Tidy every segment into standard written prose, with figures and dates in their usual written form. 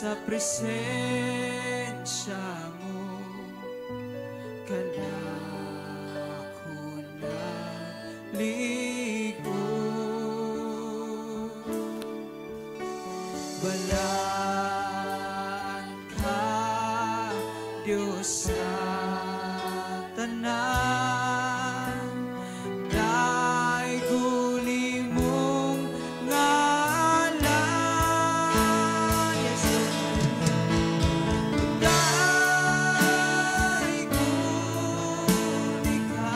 sa presensya mo, kala ko naligo. Balaan ka, Diyos sa tanan, daiguli mong ngalan. Yes, daiguli ka,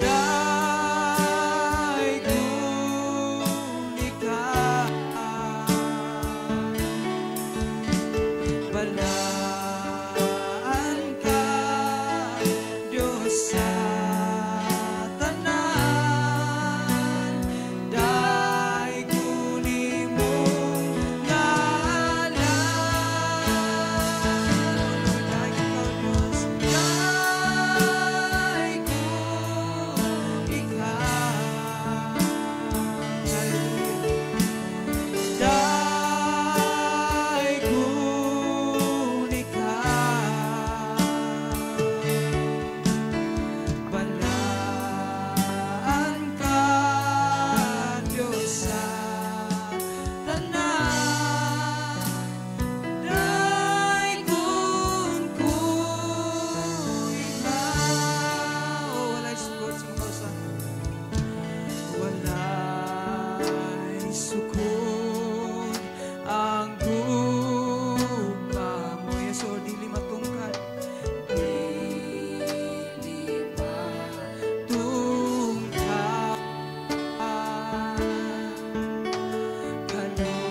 daiguli ka. Balaan ka, Diyos sa tanan, daiguli mong ngalan. Lord, daiguli ka, daiguli ka. Balaan ka, Diyos sa tanan, daiguli ka. Wala'y sukot sa kausa, wala'y sukot ang gugma mo. Yes, Lord, dili matungkad, dili matungkad. Kanunay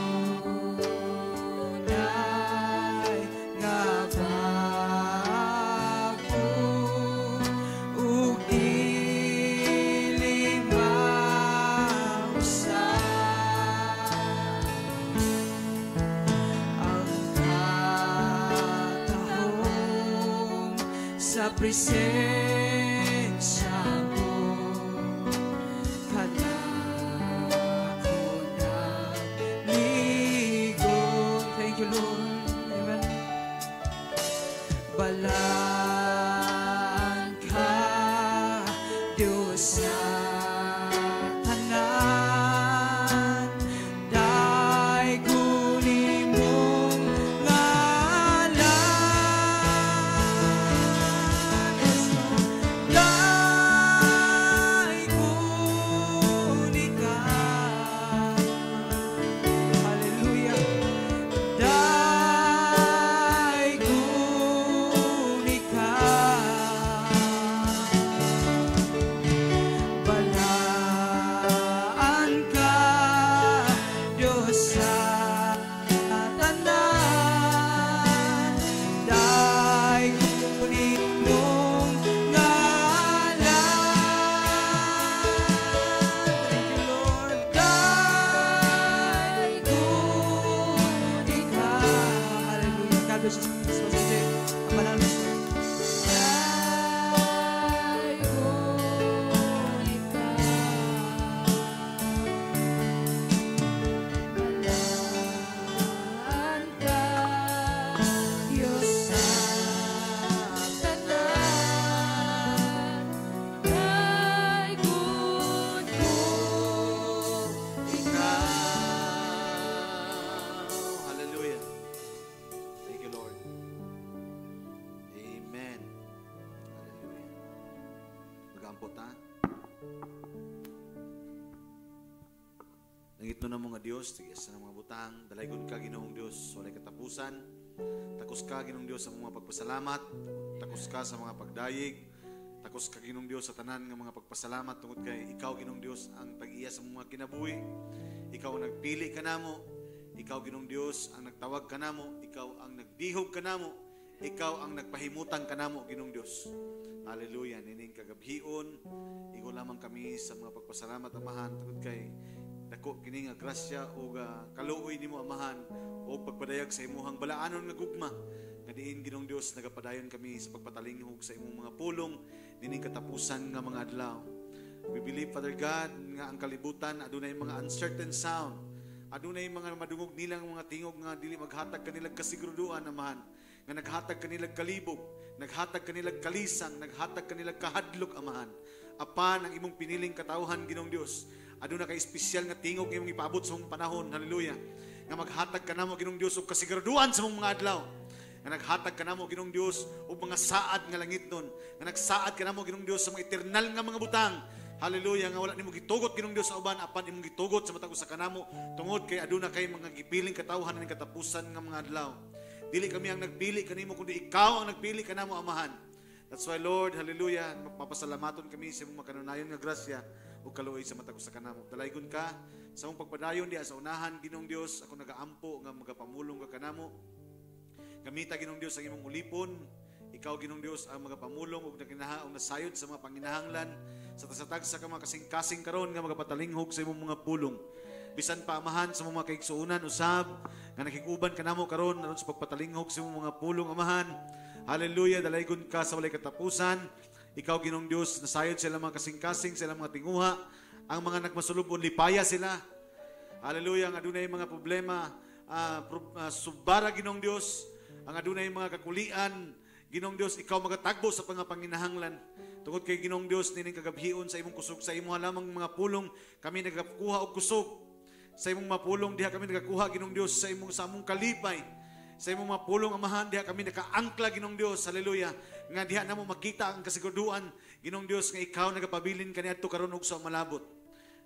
nga bago, ug dili mausan ang katahong sa presensya mo, kala ko naligo. Thank you, Lord. Amen. Balaan ka, Diyos sa tanan, daiguli mong ngalan. Yes, Lord. Daiguli ka. Hallelujah. Daiguli ka. Balaan ka, Diyos sa tanan, daiguli mong ngalan. Thank you, Lord. Daiguli ka. Hallelujah. God bless you. So, sige, ang banal na siya. Daiguli ka. Balaan ka, Diyos sa tanan, daiguli ka. Hallelujah. Thank you, Lord. Amen. Hallelujah. Magampot ha. Nangitno na mga Diyos, tigis na mga butang, dalaygon ka, Ginoong Diyos, walay katapusan. Takos ka, Ginoong Diyos, sa mga pagpasalamat. Takos ka sa mga pagdayig. Takos ka, Ginoong Diyos, sa tanan ng mga pagpasalamat. Tungod kay ikaw, Ginoong Diyos, ang tag-iya sa mga kinabuhi. Ikaw ang nagpili ka namo. Ikaw, Ginoong Diyos, ang nagtawag ka namo. Ikaw ang nagdihog ka namo. Ikaw ang nagpahimutan ka namo, Ginoong Diyos. Hallelujah. Nining kagabhion, igo lamang kami sa mga pagpasalamat, Amahan, tungod kay dako kini nga grasya o kaluoy nimo, Amahan, o pagpadayag sa imuhang balaanon nga gugma. Nga diin, Ginoong Diyos, nagapadayon kami sa pagpatalinghog sa imong mga pulong, nining katapusan nga mga adlaw. We believe, Father God, nga ang kalibutan adunay mga uncertain sound. Adunay mga madungog nilang mga tingog nga dili maghatag kanilang kasiguraduhan, Amahan. Nga naghatag kanilang kalibog, naghatag kanilang kalisang, naghatag kanilang kahadlok, Amahan. Apan ang imong piniling katawhan, Ginoong Dios, aduna kay espesyal nga tingog nga imong ipaabot sa mong panahon. Hallelujah. Nga maghatag ka namo, Ginoong Dios, og kasiguraduhan sa mong mga adlaw. Nga naghatag ka namo, Ginoong Dios, og mga saad nga langit nun. Nga nagsaad ka namo, Ginoong Dios, sa mga eternal nga mga butang. Hallelujah, nga wala nimo gitugot, Ginoong Dios, sa uban, apan imong gitugot sa matag usa kanamo, tungod kay aduna kay mga gipiling katawhan ning katapusan nga mga adlaw. Dili kami ang nagpili kanimo, kundi ikaw ang nagpili kanamo, Amahan. That's why, Lord, hallelujah, magpapasalamaton kami sa imong makanunayon nga grasya ug kaluoy sa matag usa kanamo. Dalaygon ka sa imong pagpadayon diha sa unahan, Ginoong Dios, ako nagaampo nga magapamulong ka kanamo. Gamita, Ginoong Dios, ang imong ulipon. Ikaw, Ginoong Dios, ang magapamulong ug naginahaong nasayod sa mga panginahanglan sa tasatag sa mga kasing-kasing karon nga magapatalinghog sa imong mga pulong. Bisan pa, Amahan, sa mga kaigsuunan usab nga nakiguban kanamo karon aron sa pagpatalinghog sa imong mga pulong, Amahan. Hallelujah, dalaygon ka sa walay katapusan. Ikaw, Ginoong Dios, nasayod sila mga kasing-kasing, sila mga tinguha. Ang mga nagmasulubon, lipaya sila. Hallelujah, ang adunay mga problema, subara, Ginoong Dios. Ang adunay mga kakulian, Ginoong Dios, ikaw magatagbo sa panginahanglan. Tungod kay Ginoong Dios, nining kagabhion sa imong kusog, sa imong halamang mga pulong, kami nagakuha og kusog. Sa imong mapulong, diha kami nagakuha, Ginoong Dios, sa among kalipay. Sa imong mapulong, Amahan, diha kami nakaangkla, Ginoong Dios, hallelujah. Nga diha namo makita ang kasiguraduhan, Ginoong Dios, nga ikaw nagapabilin kaniadto karon og sa malabot.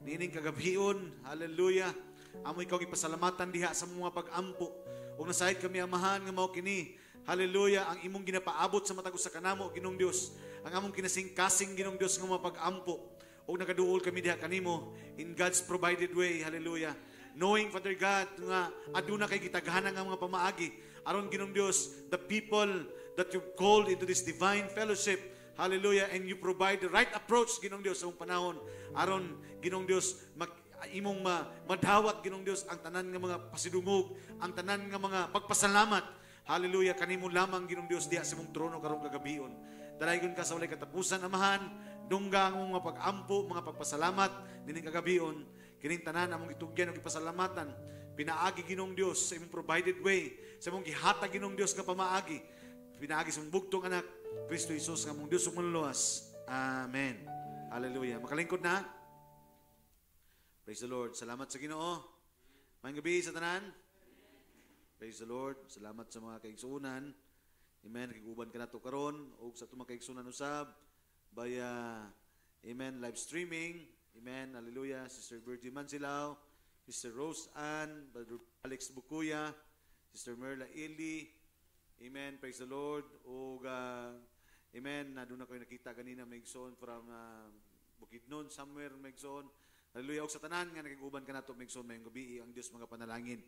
Nining kagabhion, hallelujah. Amo ikaw gipasalamatan diha sa mga pag-ampo. Ug nasayod kami, Amahan, nga mao kini, hallelujah, ang imong ginapaabot sa matag usa kanamo, Ginoong Dios. Ang among kinasing-kasing, Ginoong Dios, nga mapag-ampo. Ug nagaduol kami diha kanimo in God's provided way, hallelujah. Knowing, Father God, nga aduna kay gitaghanan nga mga pamaagi aron, Ginoong Dios, the people that you've called into this divine fellowship, hallelujah, and you provide the right approach, Ginoong Dios, sa mong panahon aron, Ginoong Dios, imong madawat, Ginoong Dios, ang tanan nga mga pasidungog, ang tanan nga mga pagpasalamat, hallelujah, kanimo lamang, Ginoong Dios, diha sa mong trono karong kagabion. Dalaygon ka sa walay katapusan, Amahan, dungga ang mga pag-ampo, mga pagpasalamat nining kagabion, kining tanan among itugyan ug ipasalamatan, pinaagi, Ginoong Dios, sa imong provided way, sa imong gihatag, Ginoong Dios, nga pamaagi, pinaagi sa imong bugtong anak, Kristo Jesus, nga mong Dios ug manluluwas. Amen. Hallelujah. Makalingkod na. Praise the Lord. Salamat sa Ginoo. Maayong gabi sa tanan. Praise the Lord. Salamat sa mga kaigsuunan. Amen. Kiguban ka na ito karon o sa itong mga kaigsuunan usab. Baya, amen, live streaming. Amen. Hallelujah. Sister Virgie Mansilao, Sister Rose Ann, Brother Alex Bukuya, Sister Merla Ili. Amen. Praise the Lord. O, amen. Doon na kayo nakita kanina, Megson, from Bukidnon, somewhere, Megson. Hallelujah. O sa tanan nga nakiguban ka na ito, Megson, mayong gabi, ang Diyos mga panalangin.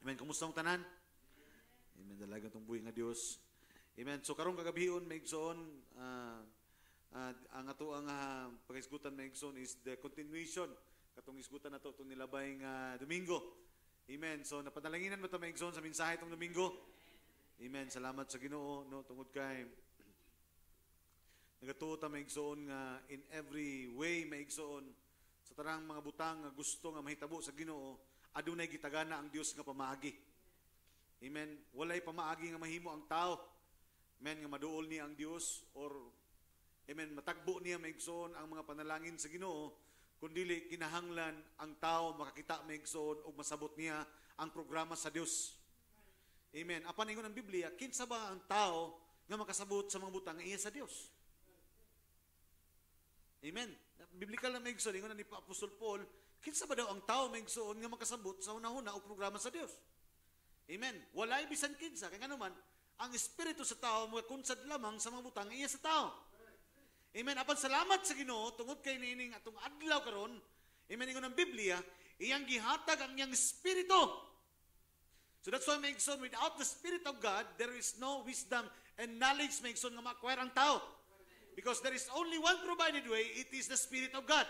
Amen. Kumusta ang tanan? Amen. Dalagang itong buhay nga Diyos. Amen. So karong kagabion, Megson, ang ato ang pag-isgutan, Megson, is the continuation. Katong isgutan na ito, itong nilabay nga Domingo. Amen. So napadalanginan mo ito, Megson, sa mensahe itong Domingo. Amen. Salamat sa Ginoo, no, tungod kay nagatuo ta, Megson, nga in every way, Megson, sa tarang mga butang nga gusto nga mahitabo sa Ginoo, adunay gitagana ang Dios nga pamaagi. Amen. Walay pamaagi nga mahimo ang tao. Amen, nga maduol niya ang Dios, or amen, matagbo niya, Megson, ang mga panalangin sa Ginoo, kundili kinahanglan ang tao makakita, Megson, ug masabot niya ang programa sa Dios. Amen. Apan ingon ang Biblia, kinsa ba ang tao nga makasabot sa mga butang nga iya sa Dios? Amen. Biblical na, Megson, ingon ni Apostol Paul, kinsa ba daw ang tao, Megson, nga makasabot sa unahuna o programa sa Dios? Amen. Walay bisan kinsa, kay nganuman ang espiritu sa tao magakunsad lamang sa mga butang iya sa tao. Amen. Apan salamat sa Ginoo tungod kay nining atong adlaw karon. Amen. Ingon ang Biblia, iyang gihatag ang iyang espiritu. So that's why, Megson, without the Spirit of God, there is no wisdom and knowledge, Megson, nga ma-acquire ang tao. Because there is only one provided way, it is the Spirit of God.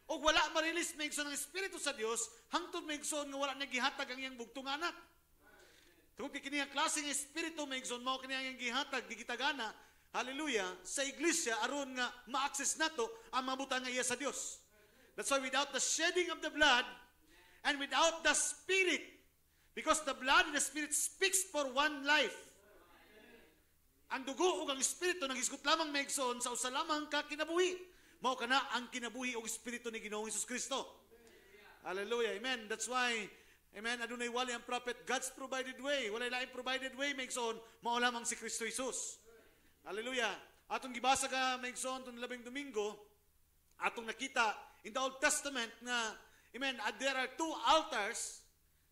O wala marilis, Megson, ang Espiritu sa Dios, hangtod, Megson, nga wala nagihatag ang iyang bugtong anak. Tungkol kini ang klaseng Espiritu, Megson, mao kini ang iyang gihatag, digitagana, hallelujah, sa iglesia aron nga ma-access nato ang mga butang nga iya sa Dios. That's why without the shedding of the blood and without the Spirit, because the blood and the Spirit speaks for one life. Ang dugo ug ang Espiritu naghisgot lamang maigsoon sa usa lamang ka kinabuhi. Mao kana ang kinabuhi ug Espiritu ni Ginoong Hesus Kristo. Hallelujah. Amen. That's why, amen, adunay wali ang prophet, God's provided way. Walay laing provided way maigsoon, mao lamang si Kristo Jesus. Hallelujah. Atong gibasa ka maigsoon tong labing Domingo, atong nakita in the Old Testament nga, amen, there are two altars.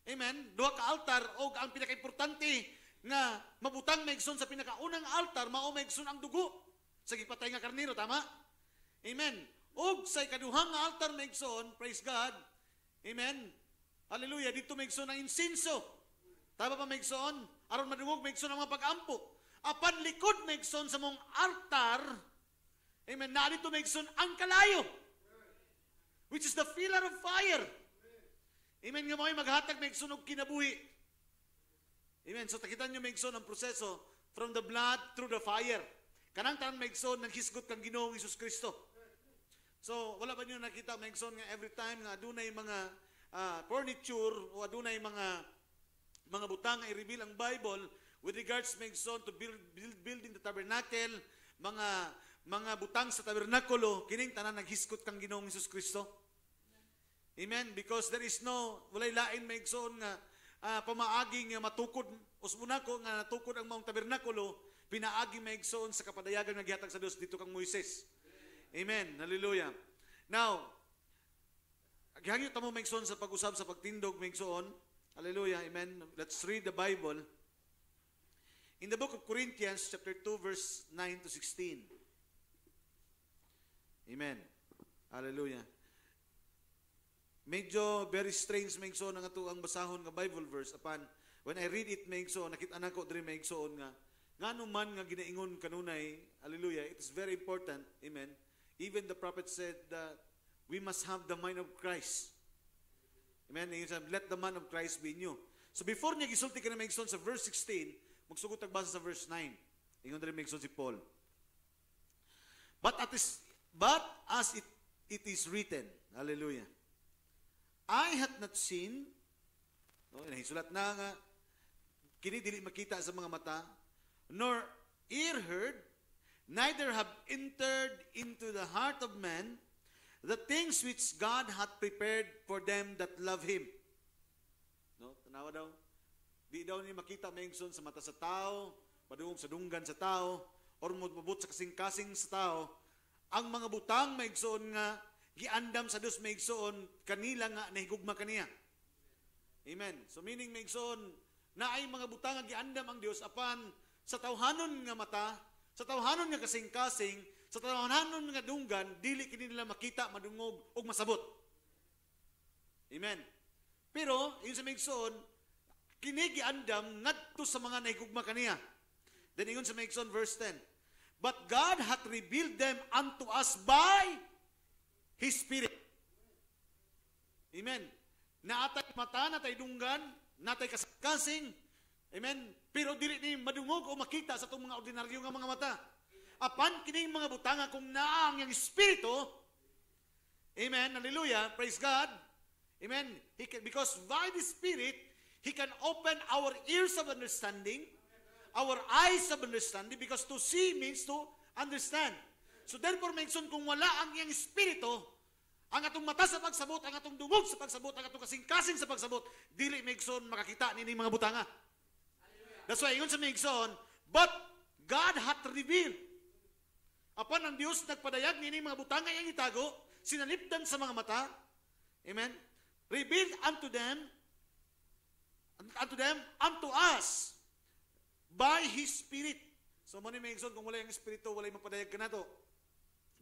Amen. Duha ka altar o ang pinaka-importante nga mabutang maigsoon sa pinakaunang altar, mao maigsoon ang dugo sa gipatay nga karnero, tama? Amen. Og sa ikaduhang nga altar maigsoon, praise God. Amen. Hallelujah. Dito maigsoon ang insinso. Tama pa maigsoon? Aron madungog maigsoon ang mga pag-ampo. Apan likod maigsoon sa mong altar, amen, na dito maigsoon ang kalayo, which is the pillar of fire. Amen. Nga mo'y maghatag maigsoon og kinabuhi. Amen. So takitan nyo maigsoon ang proseso from the blood through the fire. Kanang tanan maigsoon nang hisgot kang Ginoong Hesus Kristo. So wala ba nyo nakita maigsoon nga every time nga adunay mga furniture o adunay mga butang nga i-reveal ang Bible with regards maigsoon to building the tabernacle, mga butang sa tabernakulo, kining tanan naghisgot kang Ginoong Hesus Kristo. Amen. Because there is no walay lain maigsoon nga pamaaging matukod usmuna ko nga natukod ang maong tabernakulo, pinaagi maigsoon sa kapadayagan nga gihatag sa Dios dito kang Moises. Amen. Hallelujah. Now, gihangyo ta mo maigsoon sa pag-usab sa pagtindog maigsoon. Hallelujah. Amen. Let's read the Bible. In the book of Corinthians chapter 2 verse 9 to 16. Amen. Hallelujah. Medyo very strange maigsoon ang ato ang basahon nga Bible verse apan when I read it maigsoon nakita nako diri maigsoon nga ngano man nga ginaingon kanunay, hallelujah, it is very important. Amen. Even the prophet said that we must have the mind of Christ. Amen. He said, let the mind of Christ be in you. So before niya gisulti ka na maigsoon sa verse 16, magsugot tagbasa sa verse 9. Ingon diri maigsoon si Paul. But as it is written, hallelujah, I had not seen, no, hinahisulat na nga, kini dili makita sa mga mata, nor ear heard, neither have entered into the heart of man, the things which God hath prepared for them that love Him. No, tanawa daw. Di daw ni makita maigsoon sa mata sa tao, padungog sa dunggan sa tao, or mabut sa kasing-kasing sa tao, ang mga butang maigsoon nga, giandam sa Dios maigsoon kanila nga nahigugma kaniya. Amen. So meaning maigsoon na ay mga butang nga giandam ang Dios apan sa tawhanon nga mata, sa tawhanon nga kasing-kasing, sa tawhanon nga dunggan, dili kini nila makita, madungog ug masabot. Amen. Pero yun sa maigsoon kini giandam ngadto sa mga nahigugma kaniya. Then ingon sa maigsoon verse 10. But God hath revealed them unto us by His Spirit. Amen. Naatay mata, natay dunggan, natay kasing, amen. Pero dili ni madungog o makita sa itong mga ordinaryo nga mga mata. Apan kining mga butanga kung naang yung Espiritu, amen, hallelujah, praise God, amen. Because by the Spirit, He can open our ears of understanding, our eyes of understanding, because to see means to understand. So therefore, maigsoon kung wala ang iyang Espiritu, ang atong mata sa pagsabot, ang atong dungog sa pagsabot, ang atong kasing-kasing sa pagsabot, dili maigsoon makakita nini mga butanga. That's why, ingon sa maigsoon, but God hath revealed. Apan ang Dios nagpadayag nini mga butanga iyang itago, sinalipdan sa mga mata, amen, revealed unto unto us, by His Spirit. So, mo ni maigsoon, kung wala yung Espiritu, wala yung mapadayag ka na to.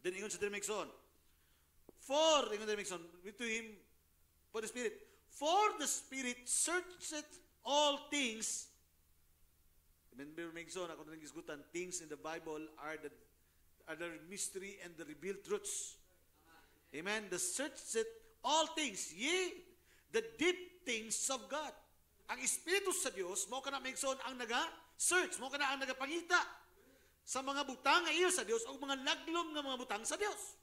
Then, ingon sa maigsoon, ingon sa maigsoon, to Him, for the Spirit, for the Spirit searcheth all things. Amen, maigsoon, ako na rin gisgutan, things in the Bible are the mystery and the revealed truths. Amen, the searcheth all things, ye, the deep things of God. Ang Espiritu sa Dios, mo ka na maigsoon ang naga-search, mo ka na ang nagapangita sa mga butang nga iyo sa Dios o mga laglom nga mga butang sa Dios.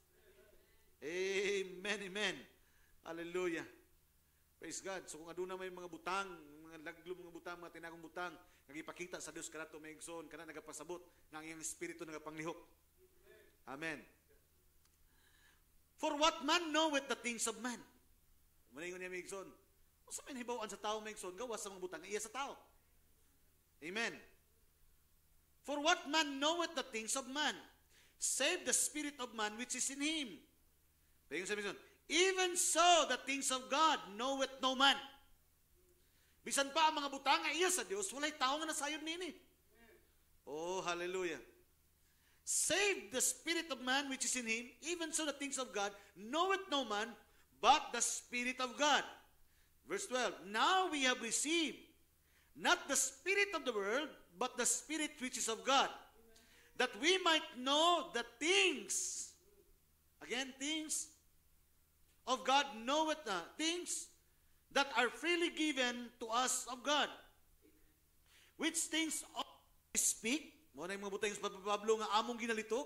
Amen, amen. Hallelujah. Praise God. So kung aduna may mga butang, mga laglom mga butang, mga tinagong butang, nagipakita sa Dios kanato maigsoon, kana nagapasabot ng iyang espiritu nagapanglihok. Amen. For what man knoweth the things of man? Maningon niya maigsoon. Sa may hibawaan sa tao maigsoon, gawas sa mga butang nga iya sa tao. Amen. For what man knoweth the things of man, save the spirit of man which is in him. Pahingon sa maigsoon, even so the things of God knoweth no man. Bisan pa ang mga butang nga iya sa Dios, walay tao nga nasayod nini. Oh, hallelujah. Save the spirit of man which is in him, even so the things of God knoweth no man, but the Spirit of God. Verse 12, now we have received not the spirit of the world, but the Spirit which is of God, that we might know the things, again, things of God, knoweth things that are freely given to us of God, which things we speak, mo na yung mga butang sa Pablo nga among ginalitok,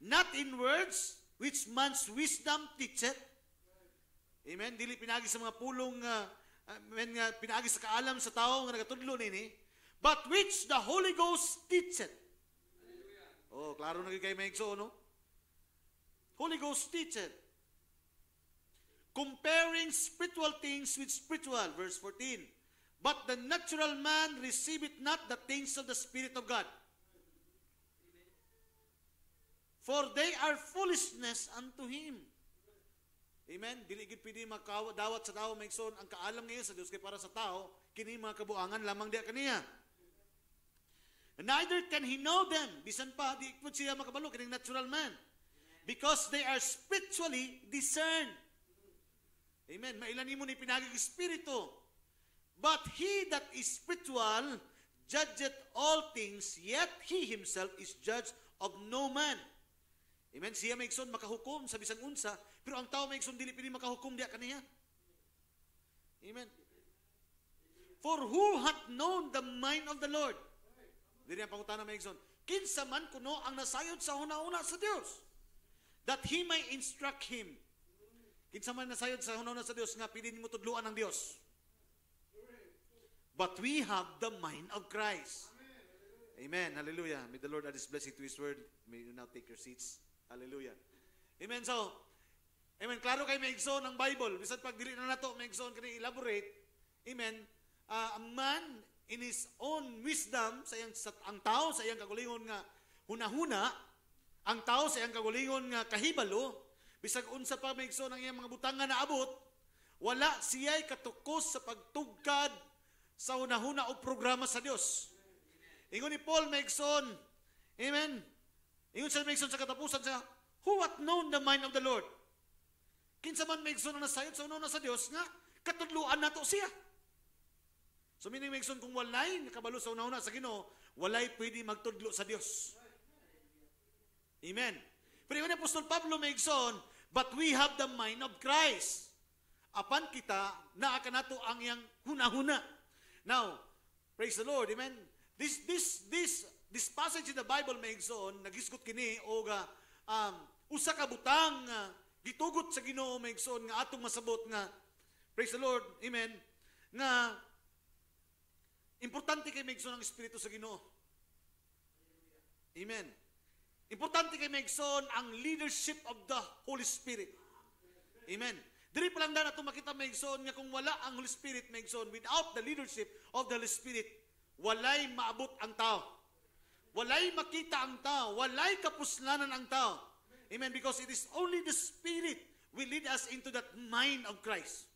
not in words which man's wisdom teacheth. Amen. Dili pinagi sa mga pulong nga pinagi sa kaalam sa tao nga nagatudlo nini, but which the Holy Ghost teacheth. Oh, klaro na kay maigso, no? Holy Ghost teacheth. Comparing spiritual things with spiritual, verse 14. But the natural man receiveth not the things of the Spirit of God, for they are foolishness unto him. Amen. Dili gid pwede makadawat sa tao maigsoon ang kaalam ngayon sa Dios kay para sa tao kini mga kabuangan lamang diya kaniya. Neither can he know them. Bisan pa di pud siya makabalo kining natural man, because they are spiritually discerned. Amen. Mailan nimo ni pinagig espiritu. But he that is spiritual judgeth all things, yet he himself is judged of no man. Amen. Siya maigsoon makahukom sa bisan unsa, pero ang tao maigsoon dili pili makahukom diya kaniya. Amen. For who hath known the mind of the Lord? Dili ang pangutana maigsoon. Kinsa man kuno ang nasayod sa hunahuna sa Dios, that he may instruct him. Kinsa man nasayod sa hunahuna sa Dios nga pili nimo tudluan ng Dios. But we have the mind of Christ. Amen. Hallelujah. May the Lord add His blessing to His word. May you now take your seats. Hallelujah. Amen. So, amen. Klaro kayo maigsoon ang Bible. Bisan pag dili na nato maigsoon kani elaborate. Amen. A man in his own wisdom, ang tao sa iyang kagulingon nga hunahuna, ang tao sa iyang kagulingon nga kahibalo, bisag unsa pa maigsoon ang iyang mga butang nga naabot, wala siya'y katukos sa pagtugkad sa hunahuna o programa sa Dios. Ingon ni Paul maigsoon, amen. Ingon sa maigsoon sa katapusan siya, who hath known the mind of the Lord? Kinsa man maigsoon na nasayod sa hunahuna sa Dios nga katudluan nato siya. So meaning maigsoon kung walay nakabalo sa hunahuna sa Ginoo, walay pwede magtudlo sa Dios. Amen. Pero ingon ni Apostol Pablo maigsoon, but we have the mind of Christ. Apan kita naa kanato ang iyang hunahuna. Now, praise the Lord, amen. This passage in the Bible maigsoon nagisgot kini og usa ka butang gitugot sa Ginoo maigsoon nga atong masabot nga praise the Lord, amen, nga importante kay maigsoon ang espiritu sa Ginoo. Amen. Importante kay maigsoon ang leadership of the Holy Spirit. Amen. Diri pa lang na nato makita maigsoon nga kung wala ang Holy Spirit maigsoon, without the leadership of the Holy Spirit, walay maabot ang tao. Walay makita ang tao. Walay kapuslanan ang tao. Amen. Because it is only the Spirit will lead us into that mind of Christ.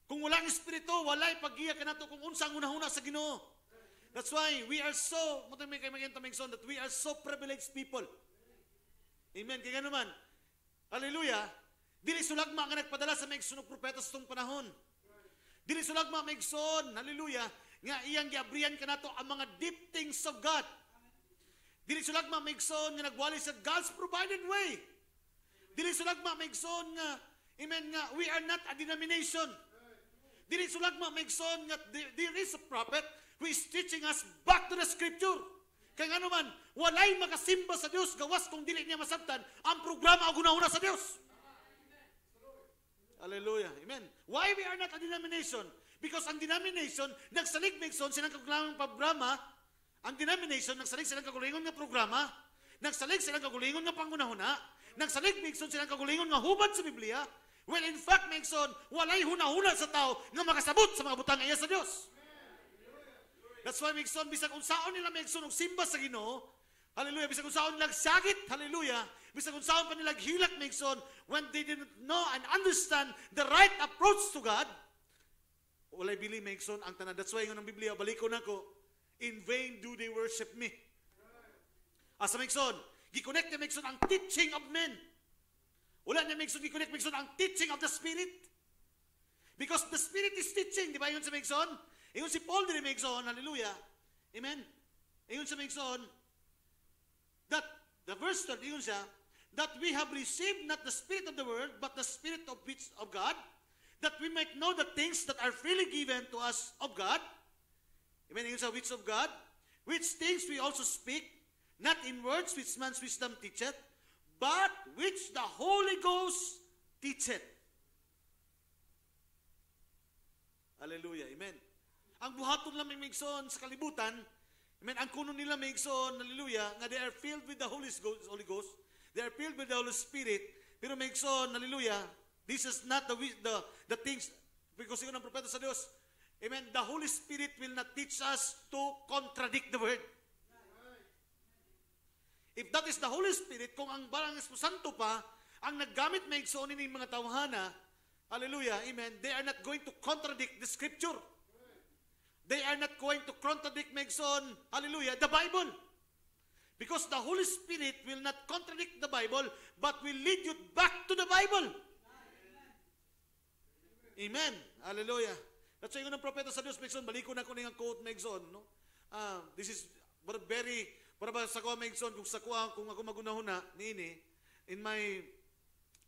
Kung walang Espiritu, walay pag-iya ka nato kung unsang hunahuna sa Ginoo. That's why we are so, that we are so privileged people. Amen. Kaya naman, hallelujah, dili sulagma nga nagpadala sa maigsoon og propeta sa itong panahon. Dili sulagma maigsoon, hallelujah, nga iyang giabrihan kanato ang mga deep things of God. Dili sulagma maigsoon nga nagwali sa God's provided way. Dili sulagma maigsoon nga, amen, nga we are not a denomination. Dili sulagma maigsoon nga there is a prophet who is teaching us back to the scripture. Kaya nga naman, walay makasimba sa Dios gawas kung dili niya masabtan ang programa o gunahuna sa Dios. Hallelujah. Amen. Why we are not a denomination? Because ang denomination, nagsalig Megson silang kagulangan programa, ang denomination, nagsalig silang kagulingon nga programa, nagsalig silang kagulingon nga pangunahuna, nagsalig Megson silang kagulingon nga hubad sa Biblia. Well, in fact, Megson, walay hunahuna sa tao nga makasabot sa mga butang iya sa Dios. That's why, Megson, bisag unsaon nila, Megson, og simba sa Ginoo, hallelujah, bisag unsaon nila sagit, hallelujah, bisag unsaon pa nila hilak, Megson, when they didn't know and understand the right approach to God, walay bili, Megson, ang tanan. That's why yung ng Biblia, balikon ako, in vain do they worship me. Asa, Megson, giconnect niya, Megson, ang teaching of men. Wala niya, Megson, giconnect, Megson, ang teaching of the Spirit. Because the Spirit is teaching, di ba yun sa Megson? Ingon si Paul din, Megson, hallelujah, amen. Ingon sa Megson, that, the verse 12, ingon siya, that we have received not the spirit of the world, but the Spirit of God, that we might know the things that are freely given to us of God. Amen, ingon sa which of God, which things we also speak, not in words which man's wisdom teacheth, but which the Holy Ghost teacheth. Hallelujah, amen. Ang buhaton lang may Megson sa kalibutan, amen, ang kuno nila Megson, hallelujah, nga they are filled with the Holy Ghost, they are filled with the Holy Spirit, pero Megson, hallelujah, this is not the things, because yun ang propeta sa Diyos, amen, the Holy Spirit will not teach us to contradict the Word. If that is the Holy Spirit, kung ang barang Espiritu Santo pa, ang naggamit Megson ini mga tawhana, hallelujah, amen, they are not going to contradict the Scripture. They are not going to contradict, Megson, hallelujah, the Bible. Because the Holy Spirit will not contradict the Bible, but will lead you back to the Bible. Amen. Hallelujah. That's why yung ng propeta sa Diyos, Megson, baliko na ko ng quote, Megson, no? This is very, para ba sa kuha, Megson, kung ako magunahuna, niini, in my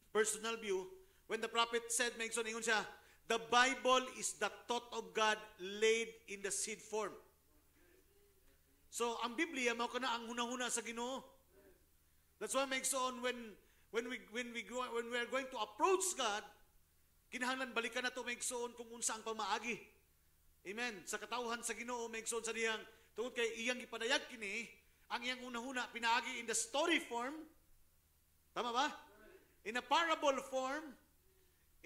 personal view, when the prophet said, Megson, ingon siya, the Bible is the thought of God laid in the seed form. So, ang Biblia, mao kana ang hunahuna sa Ginoo. That's why, Megson, when we are going to approach God, kinahanglan balikan na to, Megson, kung unsa ang pamaagi. Amen. Sa katawhan sa Ginoo, Megson, sa diyang, tungod kay iyang ipadayag kini, ang iyang unahuna, pinaagi in the story form. Tama ba? In a parable form,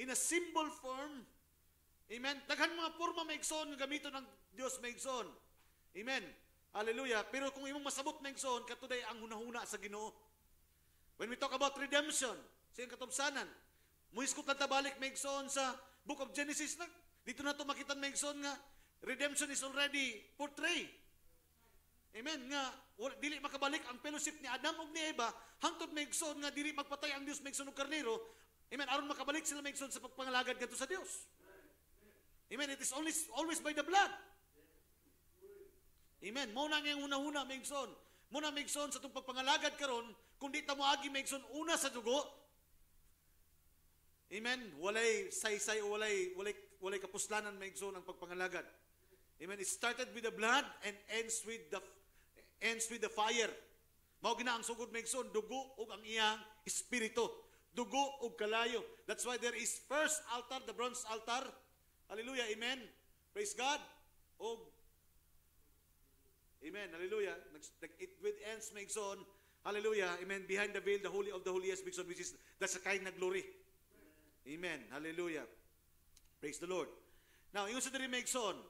in a symbol form. Amen. Daghan mga porma, Megson, gamito ng Diyos, Megson. Amen. Hallelujah. Pero kung imong masabot, Megson, katuday ang hunahuna sa Ginoo. When we talk about redemption, sa iyang katubsanan, muhiskot na tabalik, Megson, sa Book of Genesis, dito na ito makita, Megson, nga redemption is already portrayed. Amen. Nga, dili makabalik ang fellowship ni Adam ug ni Eva, hangtod, Megson, nga dili magpatay ang Dios, Megson, ug karnero. Amen. Aron makabalik sila, Megson, sa pagpangalagad kadto sa Dios. Amen. It is always by the blood. Amen. Muna nga yung una-una, Megson. Muna, Megson, sa itong pagpangalagad karon, kung di ta moagi, Megson, una sa dugo. Amen. Walay saysay o walay kapuslanan, Megson, ang pagpangalagad. Amen. It started with the blood and ends with the fire. Mao gina ang sugod, Megson, dugo ug ang iyang espiritu. Dugo ug kalayo. That's why there is first altar, the bronze altar. Hallelujah. Amen. Praise God. Og amen. Hallelujah. It with ends, Megson. Hallelujah. Amen. Behind the veil, the holy of the holiest, Megson, which is the Shekinah glory. Amen. Hallelujah. Praise the Lord. Now, yung sa diri, Megson,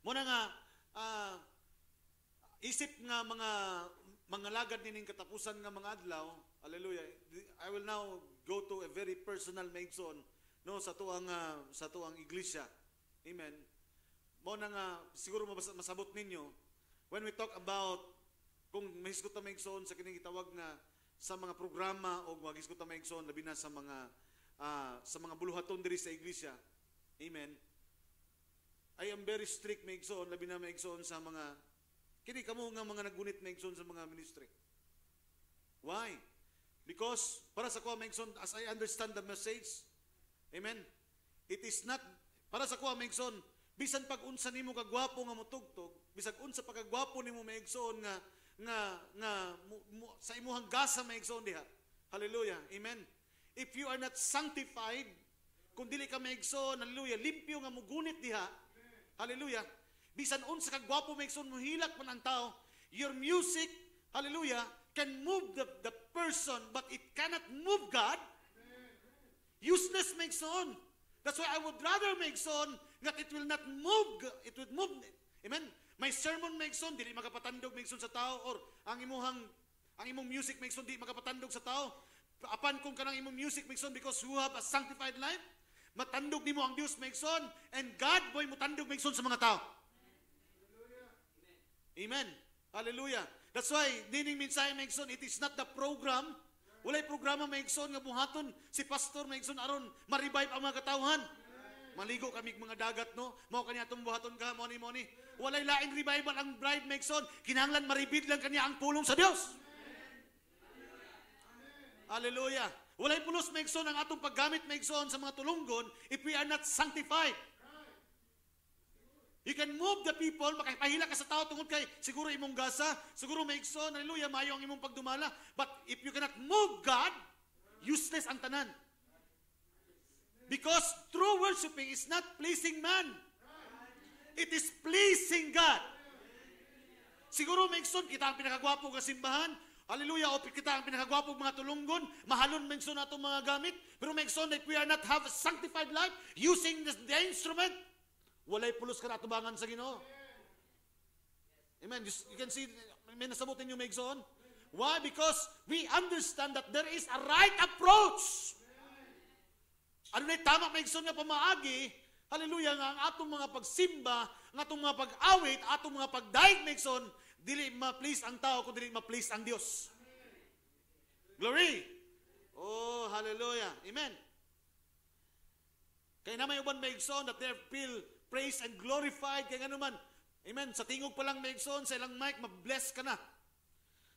muna nga, isip nga mga lagad nining katapusan nga mga adlaw, hallelujah, I will now go to a very personal, Megson, no, sa tuang iglesia. Amen. Muna nga, siguro masabot ninyo, when we talk about, kung mahisgot na, Megson, sa kining gitawag nga, sa mga programa, o mahisgot na, Megson, labi na sa mga buluhaton diri sa iglesia. Amen. I am very strict, Megson, labi na, Megson, sa mga, kini kamo nga mga nagunit, Megson, sa mga ministry. Why? Because, para sa ko, Megson, as I understand the message, amen, it is not, para sa ko, Megson, bisan pag unsa nimo kagwapo nga motugtog, bisag unsa pagkagwapo nimo maigsoon sa imuhang gasa maigsoon diha. Hallelujah. Amen. If you are not sanctified, kung dili ka maigsoon, hallelujah, limpyo nga mugunit diha. Hallelujah. Bisan unsa kagwapo maigsoon, muhilak man ang tao, your music, hallelujah, can move the person, but it cannot move God. Useless maigsoon. That's why I would rather maigsoon that it will not move, it would move. Amen. May sermon maigsoon, dili makapatandog maigsoon sa tao, or ang imong music maigsoon di makapatandog sa tao. Apan kung kanang imong music maigsoon, because you have a sanctified life, matandog nimo ang Dios maigsoon, and God boy mutandog maigsoon sa mga tao. Amen. Hallelujah. That's why dining mensahe maigsoon, it is not the program. Walay programa maigsoon nga buhaton si pastor maigsoon aron ma-revive ang mga katawhan. Maligo kami mga dagat, no? Mao kaniya atong buhaton ka, moni. Walay laing revival ang bride maigsoon, kinahanglan maribid lang kaniya ang pulong sa Dios. Hallelujah. Walay pulos maigsoon ang atong paggamit maigsoon sa mga tulunggon if we are not sanctified. You can move the people, makapahila ka sa tao tungod kay siguro imong gasa, siguro maigsoon, hallelujah, maayo ang imong pagdumala. But if you cannot move God, useless ang tanan. Because true worshiping is not pleasing man. It is pleasing God. Siguro maigsoon, kita ang pinakagwapo nga simbahan, hallelujah, o kita ang pinakagwapo mga tulunggon, mahalon maigsoon atong mga gamit, pero maigsoon if we are not have a sanctified life, using the instrument, walay pulos ka na atubangan sa Ginoo. Amen. You can see, may nasabutin yung maigsoon. Why? Because we understand that there is a right approach. Ano na tama maigsoon nga pamaagi, hallelujah, nga ang atong mga pagsimba, ang atong mga pag-awit, atong mga pagdaig maigsoon, dili ma-please ang tao, kung dili ma-please ang Dios. Glory! Oh, hallelujah. Amen. Kaya na may uban maigsoon that they feel praise and glorified, kaya nga naman, amen, sa tingog pa lang maigsoon sa ilang mic, mabless ka na.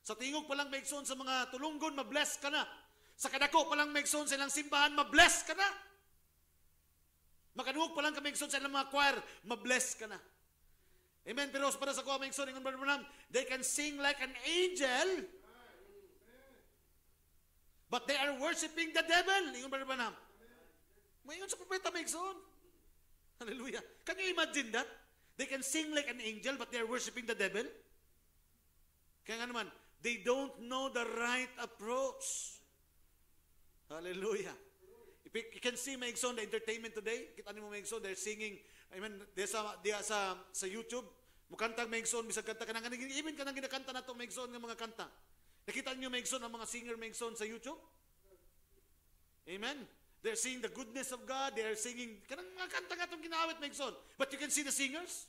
Sa tingog pa lang maigsoon sa mga tulunggon, mabless ka na. Sa kadako pa lang maigsoon sa ilang simbahan, mabless ka na. Makanuhog pa lang ka maigsoon sa ilang mga choir, mabless ka na. Amen, pero para sa kuha maigsoon, they can sing like an angel, but they are worshiping the devil. Mayon sa propeta maigsoon. Hallelujah. Can you imagine that? They can sing like an angel, but they are worshiping the devil. Kaya nga naman, they don't know the right approach. Hallelujah. If you can see maigsoon the entertainment today, kita niyo maigsoon, they're singing, amen, sa YouTube, mukantang maigsoon, bisag kanta kanang even kanang ginakanta nato maigsoon nga mga kanta. Nakita niyo maigsoon ang mga singer maigsoon sa YouTube? Amen. They're singing the goodness of God. They are singing, kanang mga kanta nga itong ginawit, maigsoon. But you can see the singers.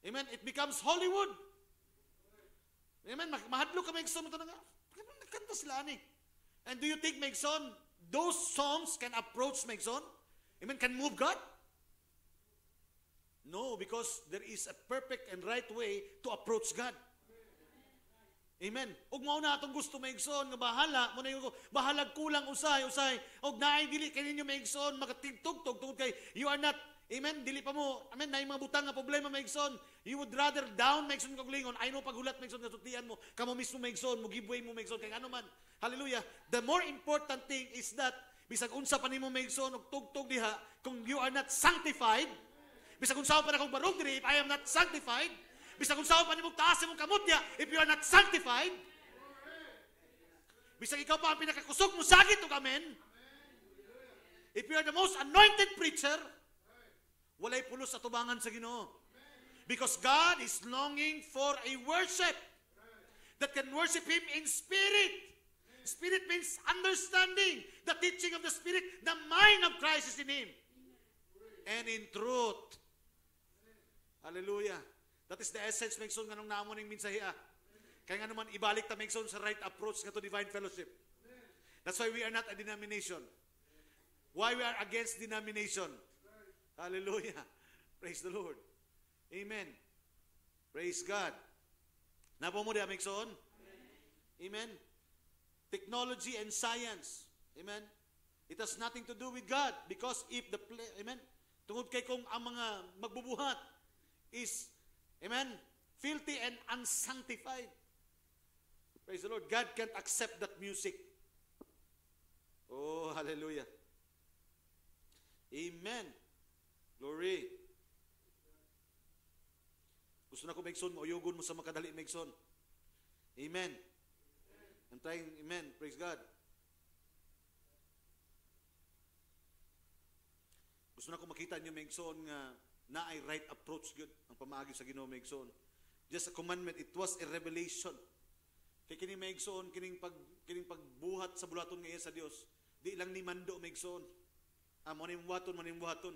Amen. It becomes Hollywood. Amen. Mahadlo ka, maigsoon mo ito na nga. Nagkanta sila, ani. And do you think, maigsoon, those songs can approach, maigsoon? Amen. Can move God? No, because there is a perfect and right way to approach God. Amen. Ug mao na atong gusto maigsoon nga bahala mo na yung bahalag kulang usay. Og naay dili kay ninyo maigsoon makatigtugtog tungod kay you are not, amen, dili pa mo, amen, naay mga butang nga problema maigsoon. You would rather down maigsoon kag lingon. I know paghulat maigsoon nga tutian mo, kamo mismo maigsoon, mo giveaway mo maigsoon kay ano man. Hallelujah. The more important thing is that bisag unsa pa nimo maigsoon og tugtog diha, kung you are not sanctified, bisag unsa pa na kong barog diri, if I am not sanctified, bisag kung saan pa nimong taas imong kamutya, if you are not sanctified, bisag ikaw pa ang pinakakusog mo sagit o amen, if you are the most anointed preacher, walay pulos sa tubangan sa Ginoo. Because God is longing for a worship that can worship Him in spirit. Spirit means understanding, the teaching of the Spirit, the mind of Christ is in Him. And in truth. Hallelujah. That is the essence, maigsoon, nga nung naamon ng minsahiya. Kaya nga naman, ibalik ta maigsoon sa right approach nga to divine fellowship. That's why we are not a denomination. Why we are against denomination. Hallelujah. Praise the Lord. Amen. Praise God. Napo mo diya, maigsoon? Amen. Technology and science. Amen. It has nothing to do with God. Because if the, amen, Tungod kay kung ang mga magbubuhat is, amen, filthy and unsanctified. Praise the Lord. God can't accept that music. Oh, hallelujah. Amen. Glory. Gusto na ko, Megson, mauyugon mo sa makadali, Megson. Amen. I'm trying, amen. Praise God. Gusto na ko makita niyo, Megson, nga na ay right approach good ang pamaagi sa Ginoo, Megson. Just a commandment, it was a revelation. Kay kini, Megson, kining pagbuhat sa bulaton ngayon sa Dios, di lang ni mando, Megson. Manimbuhaton.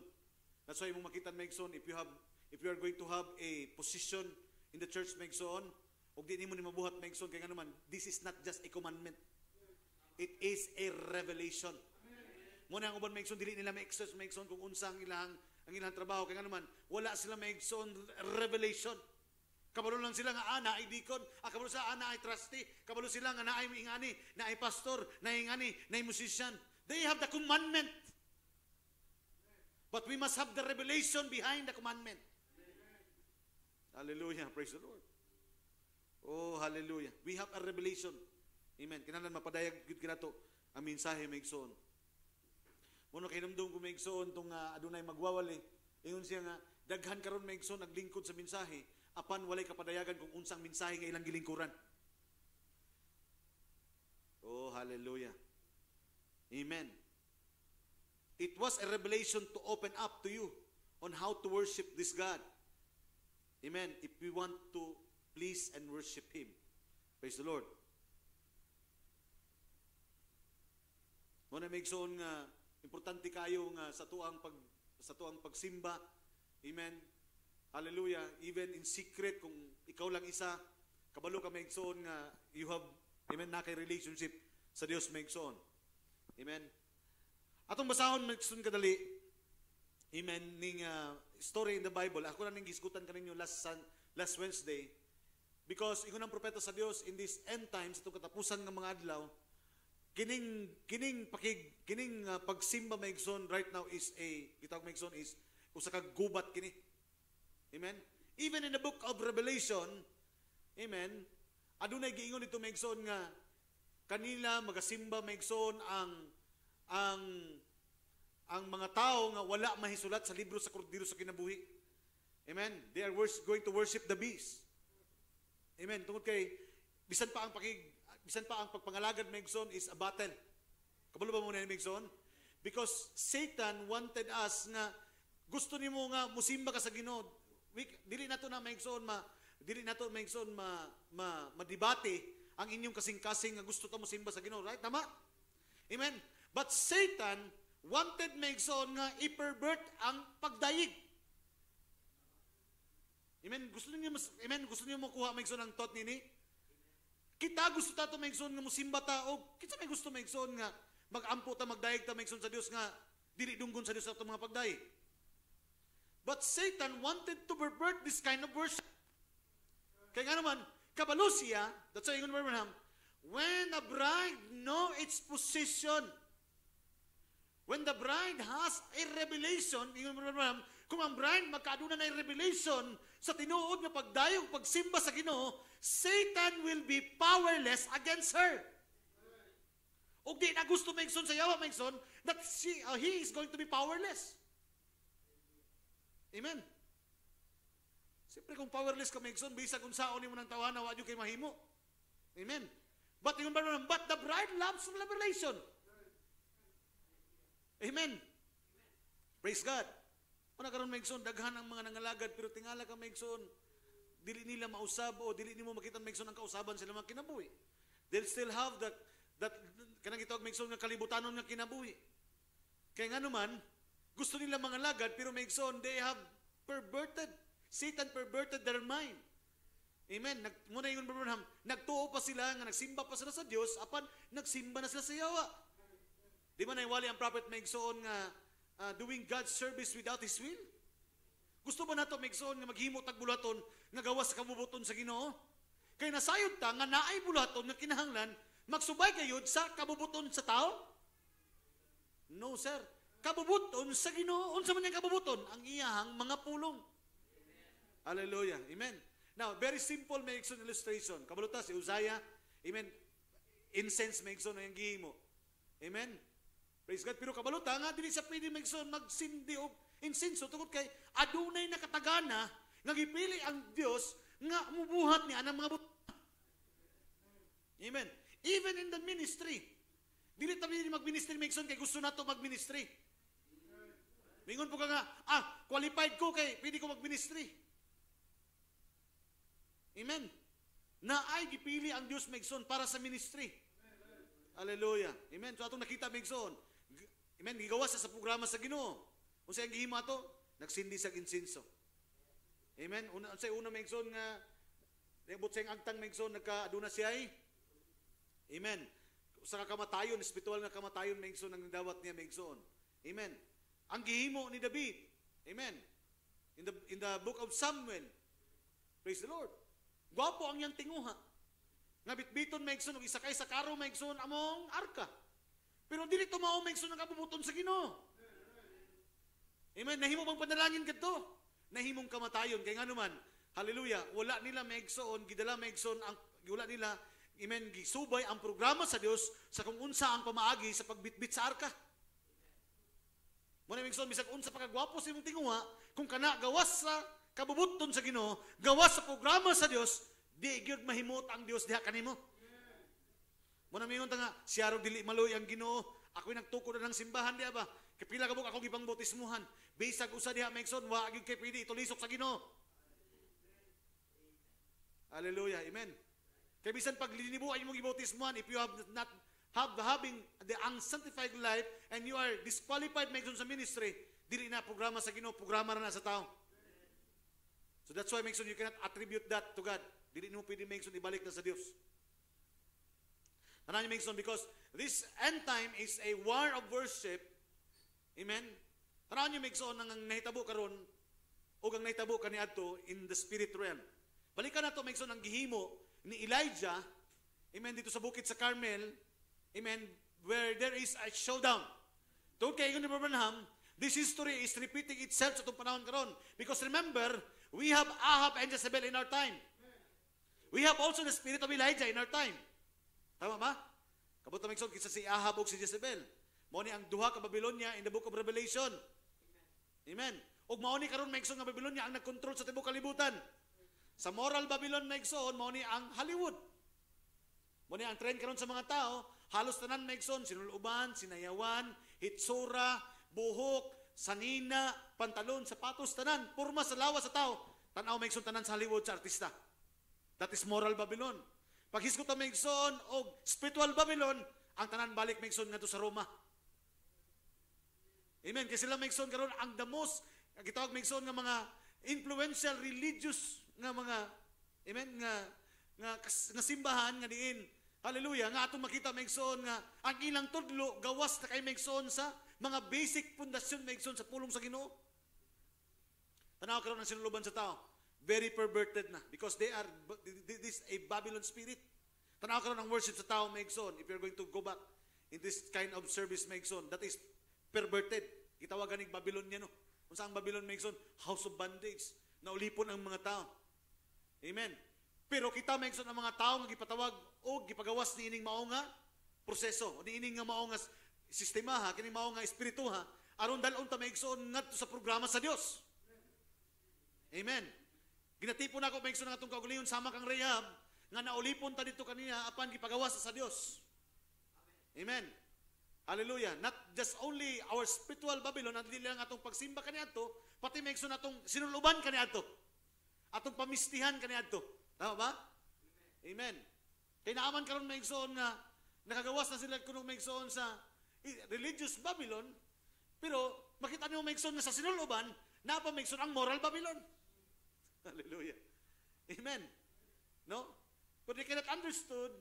That's why mo makita, Megson, if you are going to have a position in the church, Megson, ug di nimo ni mabuhat, Megson, kay nga naman, this is not just a commandment. It is a revelation. Muna ang uban, Megson, dili nila ma-exercise, Megson, kung unsa ang ilang trabaho. Kaya nga naman, wala sila, Megson, revelation. Kabalo lang sila nga ana ay deacon, kabalo sila ana ay trustee, kabalo sila nga naay ingani, naay pastor, naay ingani, naay musician. They have the commandment. But we must have the revelation behind the commandment. Hallelujah, praise the Lord. Oh, hallelujah. We have a revelation. Amen. Kinahanglan mapadayag gid kinato ang mensahe, Megson. Muno kay namdum ko, Megson, tong adunay magwawali, ingon siya nga daghan karon, Megson, naglingkod sa mensahe apan walay kapadayagan kung unsang mensahe nga ilang gilingkuran. Oh, hallelujah. Amen. It was a revelation to open up to you on how to worship this God. Amen. If we want to please and worship Him. Praise the Lord. Muna, Megson, nga importante kayo nga sa tuang pagsimba. Amen. Hallelujah. Even in secret, kung ikaw lang isa, kabalo ka, Megson, nga you have, amen, na kay relationship sa Dios, Megson. Amen. Atong basahon, Megson, kadali, amen, ning story in the Bible. Ako na ning gisgutan kaninyo last Wednesday, because ingon ang propeta sa Dios in this end times, itong katapusan ng mga adlaw, kining pagsimba, Megson, right now is gitawag, Megson, is usa ka gubat kini. Amen. Even in the book of Revelation, amen, adunay giingon dito, Megson, nga kanila magasimba, Megson, ang mga tao nga wala mahisulat sa libro sa Kordero sa kinabuhi. Amen. They are going to worship the beast. Amen. Tungod kay bisan pa ang pagpangalagad, Megson, is a battle. Kabalo ba mo na, Megson? Because Satan wanted us nga gusto nimo nga musimba ka sa Ginoo. Dili nato na, Megson, madibate ang inyong kasing-kasing nga gusto ta musimba sa Ginoo, right? Tama? Amen. But Satan wanted, Megson, nga i-pervert ang pagdayig. Amen. Gusto niyo makuha, Megson, ang thought nini? Kita gusto ta to, Megson, nga musimba ta, o kita may gusto, Megson, nga mag-ampo ta, magdayig ta, Megson, sa Dios, nga dili dunggon sa Dios sa mga pagdayig. But Satan wanted to pervert this kind of worship. Kaya nga naman, kabalo siya, that's why ingon Abraham, when a bride know its position, when the bride has a revelation, ingon Abraham, kung ang bride magkaaduna na revelation sa tinuod nga pagdayog, pagsimba sa Ginoo, Satan will be powerless against her. O di na gusto, Megson, sa yawa, Megson, that he is going to be powerless. Amen. Siyempre kung powerless ka, Megson, bisag kung saon mo ng tawana, wadyo kay mahimo. Amen. But the bride loves revelation. Amen. Praise God. Una karon, Megson, daghan ang mga nangalagad, pero tingala ka, Megson, dili nila mausab o dili nimo makita, Megson, ang kausaban sila mga kinabuhi. They'll still have that kanang gitawag, Megson, nga kalibutanon nga kinabuhi. Kaya nga naman, gusto nila mga lagad, pero, Megson, they have Satan perverted their mind. Amen. Muna yung Abraham, nagtuo pa sila, nga nagsimba pa sila sa Dios, apan nagsimba na sila sa yawa. Di ba naiwali ang prophet, Megson, nga doing God's service without His will? Gusto ba nato, Megson, nga maghimo tag bulaton nga gawas sa kabubuton sa Ginoo? Kay nasayod ta nga naay bulaton nga kinahanglan magsubay kayod sa kabubuton sa tao? No, sir. kabubuton sa Ginoo. Unsa man yang kabubuton? Ang iyahang mga pulong. Hallelujah. Amen. Now, very simple may illustration. Kabaluta si Uzziah, amen, incense may yung gihimo. Amen. Praise God. Pero kabaluta nga, dili sa pwede magsindi og insenso tungod kay adunay nakatagana nga gipili ang Dios nga mubuhat niya ang mga butang. Amen. Even in the ministry, dili ta mag-ministry maigsoon kay gusto nato mag-ministry. Mingon po ka nga, qualified ko kay pwede ko mag-ministry. Amen. Na ay gipili ang Dios maigsoon para sa ministry. Hallelujah. Amen. So atong nakita maigsoon. Amen. Gigawas sa programa sa Ginoo. Unsa ang gihimo ato? Nagsindi sa insenso. Amen. Una maigsoon nga nebot sa agtang maigsoon nagkaaduna siya ay. Amen. Sa kamatayon, espiritual nga kamatayon maigsoon ang dawat niya maigsoon. Amen. Ang gihimo ni David. Amen. In the book of Samuel. Praise the Lord. Gwapo ang iyang tinguha. Nga bitbiton maigsoon og isakay sa karo maigsoon among arka. Pero dili tumao maigsoon ang kabubuton sa Ginoo. Amen. Nahimo bang panalangin kadto? Nahimong kamatayon kay nganuman. Hallelujah. Wala nila maigsoon, gidala maigsoon ang wala nila, amen, gisubay ang programa sa Dios sa kung unsa ang pamaagi sa pagbitbit sa arka. Mo na maigsoon bisag unsa pa kagwapo sa imong tinguha, kung kana gawas sa kabubuton sa Ginoo, gawas sa programa sa Dios, di gyud mahimot ang Dios diha kanimo. Mo na mingon ta nga siya ro dili maloy ang Ginoo, ako'y nagtukod na ng simbahan diha ba? Kapila ka ako gipang bautismuhan. Bisag usa diha maigsoon, wa gyud kay pwede itulisok sa Ginoo. Hallelujah. Amen. Kay bisan pag linibuan mo gibautismuhan, if you have not having the unsanctified life and you are disqualified maigsoon sa ministry, dili na programa sa Ginoo, programa na sa tao. So that's why maigsoon you cannot attribute that to God. Dili mo pwede maigsoon ibalik na sa Dios. Ano niyo maigsoon? Because this end time is a war of worship. Amen. Ano niyo maigsoon nang nahitabo karon o ang nahitabo kaniadto in the spirit realm. Balikan nato maigsoon ang gihimo ni Elijah, amen, dito sa bukid sa Carmel, amen, where there is a showdown. Tungkol kay Ingon ni Branham, this history is repeating itself sa itong panahon karon. Because remember, we have Ahab and Jezebel in our time. We have also the spirit of Elijah in our time. Tama ba? Kabuto maigsoon kisa si Ahab ug si Jezebel. Mao ni ang duha ka Babylonia in the book of Revelation. Amen. Ug mao ni karon maigsoon nga Babylonia ang nagkontrol sa tibuok kalibutan. Sa moral Babylon maigsoon mao ni ang Hollywood. Mao ni ang trend karon sa mga tao, halos tanan maigsoon, sinuluban, sinayawan, hitsura, buhok, sanina, pantalon, sapatos, tanan, porma sa lawas sa tao. Tanaw maigsoon tanan sa Hollywood sa artista. That is moral Babylon. Pag hisgot ta maigsoon og spiritual Babylon, ang tanan balik maigsoon ngadto sa Roma. Amen. Kasi sila maigsoon karon ang the most gitawag maigsoon nga mga influential religious nga mga amen nga simbahan nga diin. Hallelujah. Nga atong makita maigsoon nga ang ilang tudlo gawas na kay maigsoon sa mga basic pundasyon maigsoon sa pulong sa Ginoo. Tanaw karon ang sinuluban sa tao. Very perverted na because this a Babylon spirit. Tanaw karon ang worship sa tao maigsoon. If you're going to go back in this kind of service maigsoon, that is perverted. Gitawagan ning Babylonian no. Unsa ang Babylon maigsoon? House of bondage. Naulipon ang mga tao. Amen. Pero kita maigsoon ang mga tao nga gipatawag o gipagawas ni ining mao nga proseso, ni ining nga mao nga sistema ha, kini mao nga espiritu ha, aron dalon ta maigsoon ngadto sa programa sa Dios. Amen. Ginatipon ako maigsoon nga atong kaugalingon sama kang Rahab nga naulipon ta dito kanina apan gipagawas sa Dios. Amen. Hallelujah. Not just only our spiritual Babylon, at dili lang atong pagsimba kaniadto, pati maigsoon atong sinuluban kaniadto. Atong pamistihan kaniadto. Tama ba? Amen. Kay naaman karon maigsoon nga nakagawas na sila kuno maigsoon sa religious Babylon, pero makita niyo maigsoon nga sa sinuluban, napa maigsoon ang moral Babylon. Hallelujah. Amen. No? But they cannot understood,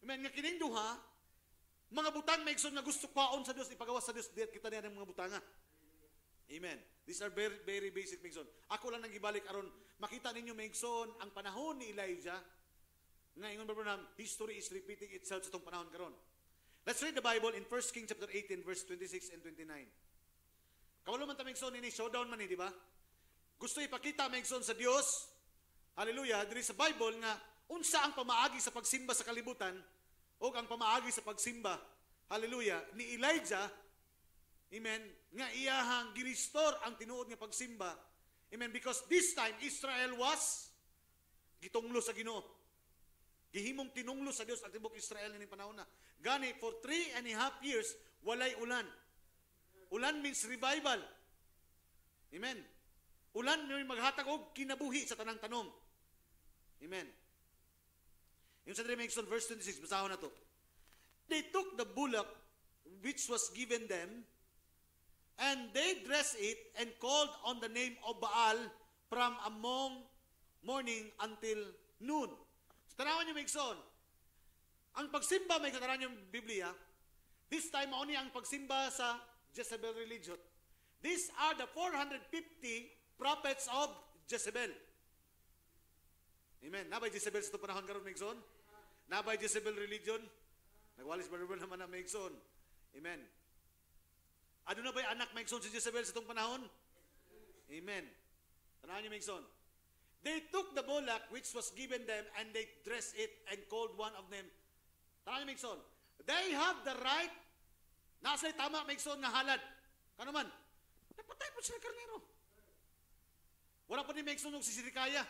amen, nga kining duha, mga butang maigsoon nga gusto kwaon sa Dios, ipagawas sa Dios, diet kita niya ng mga butanga. Amen. These are very, very basic maigsoon. Ako lang nang gibalik aron makita ninyo maigsoon ang panahon ni Elijah nga ingon Branham, history is repeating itself sa tong panahon karon. Let's read the Bible in 1 Kings chapter 18 verse 26 and 29. Kawalo man ta maigsoon ini showdown man ni, di ba? Gusto ipakita maigsoon sa Dios. Hallelujah, diri sa Bible nga unsa ang pamaagi sa pagsimba sa kalibutan o ang pamaagi sa pagsimba. Hallelujah, ni Elijah. Amen. Nga iyahang girestore ang tinuod nga pagsimba. Amen, because this time Israel was gitunglo sa Ginoo. Gihimong tinunglo sa Dios ang tibok Israel ning panahon na. Gani for 3.5 years walay ulan. Ulan means revival. Amen. Ulan may maghatag og kinabuhi sa tanang tanom. Amen. Yung sa verse 26, basahon na to. They took the bullock which was given them, and they dressed it and called on the name of Baal from among morning until noon. So, tanawan nyo maigsoon. Ang pagsimba, may katanawan yung Biblia, this time, mauni ang pagsimba sa Jezebel religion. These are the 450 prophets of Jezebel. Amen. Nabay Jezebel sa ito panahon karon maigsoon? Nabay Jezebel religion? Nagwalis barubel naman na maigsoon. Amen. Ano na ba'y anak maigsoon si Jezebel sa itong panahon? Amen. Tanahan niyo maigsoon. They took the bullock which was given them and they dressed it and called one of them. Tanahan niyo maigsoon. They have the right. Nasa'y tama maigsoon nga halad. Kano man? Napatay po sila karnero. Wala pa ni maigsoon ng sisirikaya.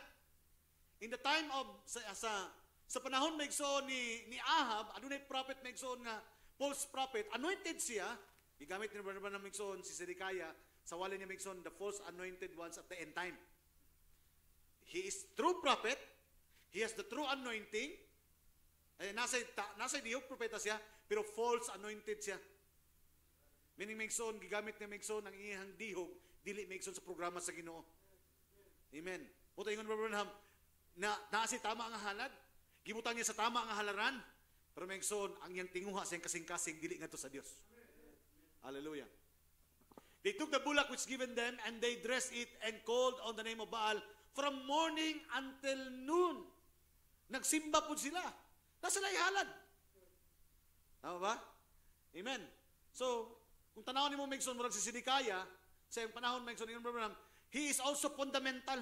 In the time of sa panahon maigsoon ni Ahab, adunay prophet maigsoon nga false prophet, anointed siya. Gigamit ni Barnabas ng maigsoon si Zedekiah sa wala niya maigsoon the false anointed ones at the end time. He is true prophet. He has the true anointing. Nasa dihog propeta siya, pero false anointed siya. Meaning maigsoon, gigamit niya maigsoon ang iyang dihog, dili maigsoon sa programa sa Ginoo. Amen. Puto ingon Barnabas na nasa tama ang halad, gibutang niya sa tama ang halaran, pero maigsoon ang iyang tinguha sa iyang kasing-kasing dili ngadto sa Dios. Hallelujah. They took the bullock which given them and they dressed it and called on the name of Baal from morning until noon. Nagsimba po sila. Nasa halad. Tama ba? Amen. So, kung tanaw ni mo maigsoon murag si Zedekiah, sa iyang panahon maigsoon ni Abraham, he is also fundamental.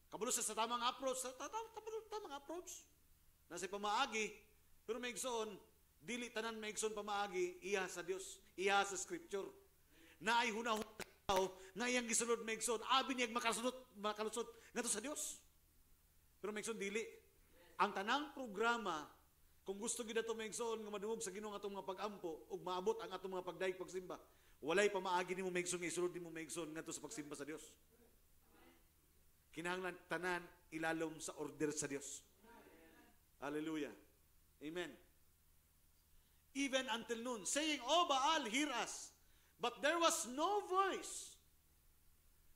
Kabulo sa tamang approach, tamang approach. Nasa pamaagi, pero maigsoon, dili tanan maigsoon pamaagi, iya sa Dios, iya sa Scripture. Na ay hunahon tao, na iyang gisulod maigsoon, abi niyag makalusot ngadto sa Dios. Pero maigsoon dili. Ang tanang programa, kung gusto gid ato maigsoon nga madungog sa Ginoo atong mga pag-ampo ug maabot ang atong mga pagdaig pagsimba, walay pamaagi nimo maigsoon nga isulod nimo maigsoon ngadto sa pagsimba sa Dios. Kinahanglan tanan ilalom sa order sa Dios. Hallelujah. Amen. Even until noon, saying, O Baal, hear us. But there was no voice,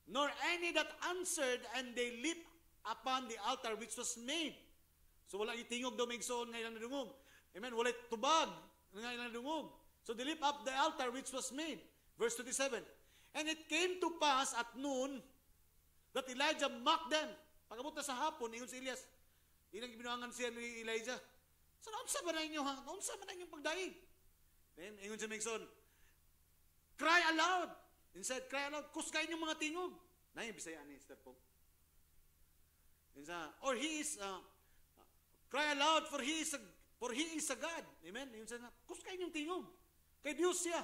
nor any that answered, and they leaped upon the altar which was made. So wala itingog daw maigsoon nga ilang nadungog. Amen. Wala tubag nga ilang nadungog. So they leap up the altar which was made. Verse 27. And it came to pass at noon that Elijah mocked them. Pagabot na sa hapon, ingon si Elias, ilang binuangan siya ni Elijah. So, naunsa ba na inyo ha? Naunsa ba na inyong pagdaig? Then, ingon siya Migson, cry aloud. Instead, cry aloud. Kuskay inyong mga tingog. Na yung Bisaya ni Esther po. Or he is, cry aloud for he is a God. Amen? Ingon siya, kuskay inyong tingog. Kay Diyos siya.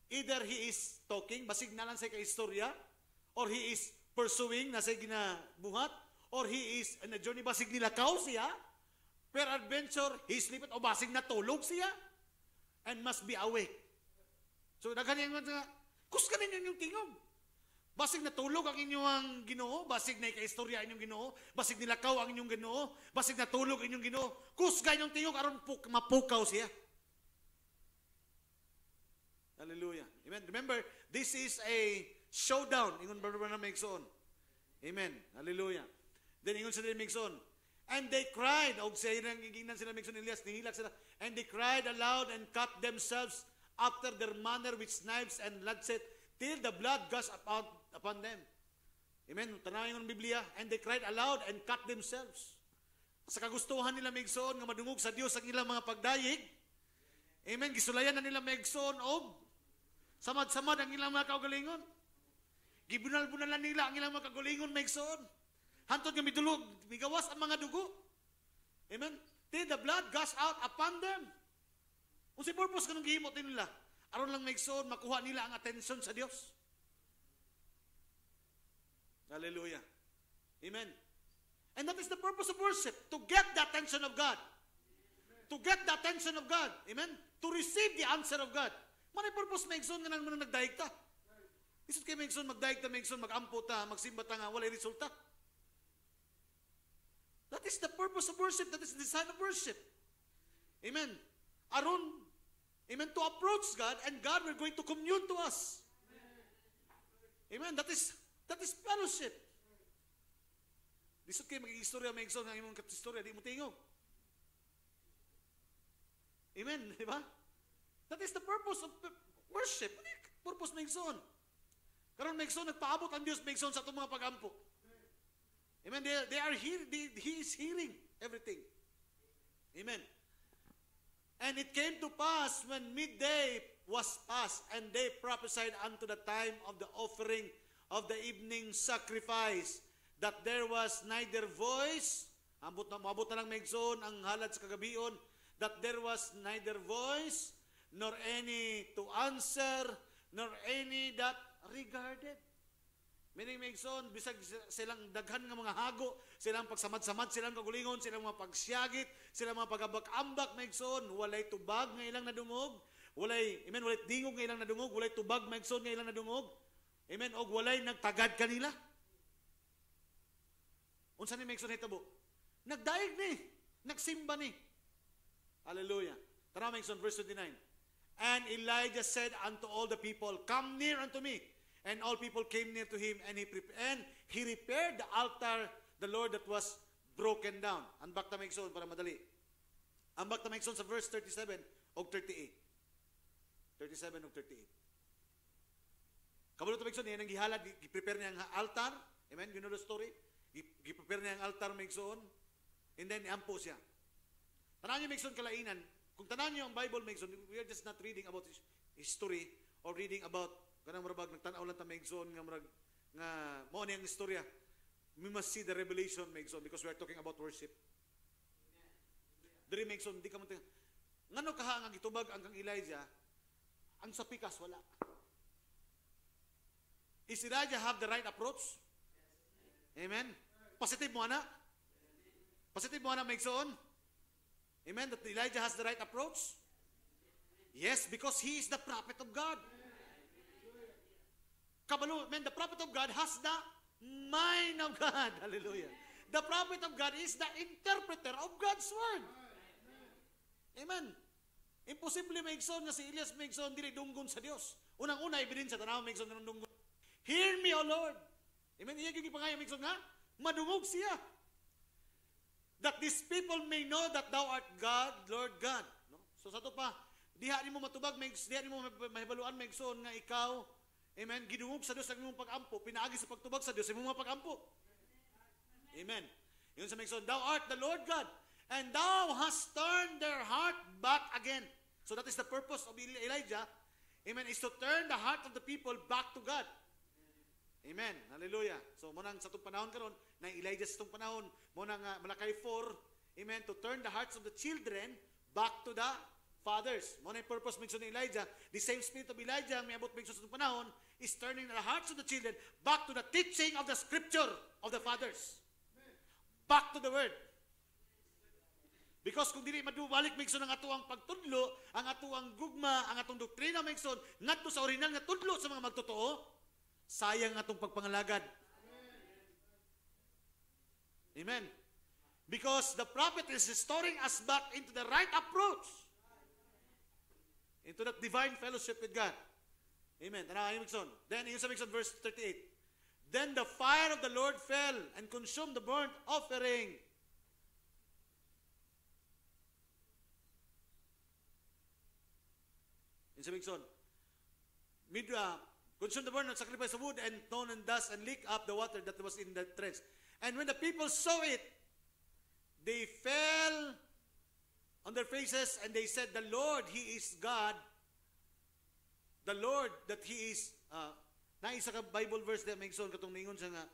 Either he is talking, basig na lang sa kaistorya, or he is pursuing, nasa ginabuhat, or he is in a journey, basig nilakaw siya, per adventure, he is sleeping, o basig natulog siya, and must be awake. So, nagkanyang mga, kuskan ninyo inyong tingog. Basig natulog ang inyong Ginoo, basig na ikaistorya inyong Ginoo, basig nilakaw ang inyong Ginoo, basig natulog inyong Ginoo, kuskan inyong tingog, aron mapukaw siya. Hallelujah. Amen. Remember, this is a showdown. Ingon ba na Migson? Amen. Hallelujah. Then ingon sila Migson. And they cried. Og sa irang ingnan sila Migson Elias, nihilak sila. And they cried aloud and cut themselves after their manner with knives and lancet till the blood gushed upon them. Amen. Tanawin ng Biblia. And they cried aloud and cut themselves. Sa kagustuhan nila Migson nga madungog sa Dios ang ilang mga pagdayig. Amen. Gisulayan na nila Migson og Samad-samad ang ilang mga kaugalingon. Gibunal-bunalan nila ang ilang mga kaugalingon maigsoon. Hantod nga midulog, migawas ang mga dugo. Amen? Till the blood gush out upon them. Kung si purpose kanong gihimot nila, aron lang maigsoon, makuha nila ang atensyon sa Dios. Hallelujah. Amen. And that is the purpose of worship, to get the attention of God. To get the attention of God. Amen? To receive the answer of God. Manay purpose maigsoon nga nang nagdaig ta. Isot kayo maigsoon, magdaig ta, maigsoon, magampo ta, magsimba ta nga, walay resulta. That is the purpose of worship. That is the design of worship. Amen. Aron, amen, to approach God, and God will going to commune to us. Amen. That is fellowship. Disot kayo mag-istorya, maigsoon, ang imong katistorya, di mo tingog. Amen. Di ba? That is the purpose of worship. Purpose maigsoon. Karon maigsoon, nagpaabot ang Diyos maigsoon sa itong mga pag-ampo. Amen. They are here. He is hearing everything. Amen. And it came to pass when midday was past, and they prophesied unto the time of the offering of the evening sacrifice, that there was neither voice, mabot na lang maigsoon ang halad sa kagabion, that there was neither voice, nor any to answer, nor any that regarded. Meaning maigsoon, bisag silang daghan nga mga hago, silang pagsamad-samad, silang kagulingon, silang mga pagsyagit, silang mga pagabak-ambak maigsoon, walay tubag nga ilang nadungog, walay dingog nga ilang nadungog, walay tubag maigsoon nga ilang nadungog. Amen, og walay nagtagad kanila. Unsa ni maigsoon hitabo? Nagdaig ni, nagsimba ni. Hallelujah. Tara maigsoon, verse 29. And Elijah said unto all the people, come near unto me. And all people came near to him, and he repaired the altar, the Lord, that was broken down. Ambak ta maigsoon para madali. Ambak ta maigsoon sa verse 37 og 38. 37 og 38. Kabalo ta maigsoon, yan ang gihalad, gi-prepare niya ang altar. Amen, you know the story? Gi-prepare niya ang altar maigsoon. And then iampo siya. Tanan niyo maigsoon kalainan. Kung tanan niyo ang Bible maigsoon, we are just not reading about history or reading about kanang marabag nagtanaw lang ta maigsoon nga marag nga mao ni ang istorya. We must see the revelation maigsoon because we are talking about worship. Diri maigsoon di ka man ngano kaha nga gitubag ang kang Elijah ang sa pikas wala. Is Elijah have the right approach? Amen. Positive mo ana? Positive mo ana maigsoon? Amen, that Elijah has the right approach? Yes, because he is the prophet of God. Kabalo, man, the prophet of God has the mind of God. Hallelujah. The prophet of God is the interpreter of God's word. Amen. Imposible maigsoon nga si Elias maigsoon dili dunggon sa Dios. Unang-una ebidensya tanaw maigsoon nga dunggon. Hear me, O Lord. Amen. Iya gyud pangaya maigsoon nga madungog siya. That these people may know that thou art God, Lord God. No? So sa to pa, diha nimo matubag, diha nimo mahibaluan maigsoon nga ikaw, amen, gidungog sa Dios ang imong pag-ampo, pinaagi sa pagtubag sa Dios imong mga pag-ampo. Amen. Yun sa maigsoon, thou art the Lord God, and thou hast turned their heart back again. So that is the purpose of Elijah. Amen, is to turn the heart of the people back to God. Amen. Hallelujah. So munang sa itong panahon karon, na Elijah sa itong panahon, munang Malakay 4, amen, to turn the hearts of the children back to the fathers. Muna yung purpose mention ni Elijah. The same spirit of Elijah, may abot mention sa itong panahon, is turning the hearts of the children back to the teaching of the scripture of the fathers. Back to the word. Because kung dili madubalik mention ang atuang pagtudlo, ang atuang gugma, ang atong doktrina mention, ngadto sa original nga tudlo sa mga magtotoo, sayang atong pagpangalagad. Amen. Because the prophet is restoring us back into the right approach, into that divine fellowship with God. Amen. Then, yun sa verse 38. Then the fire of the Lord fell and consumed the burnt offering. Yun sa consumed the burnt and sacrifice of wood and stone and dust and lick up the water that was in the trench. And when the people saw it, they fell on their faces and they said, the Lord, He is God. the Lord that He is, naisa ka Bible verse na maigsoon, katong ningon siya nga,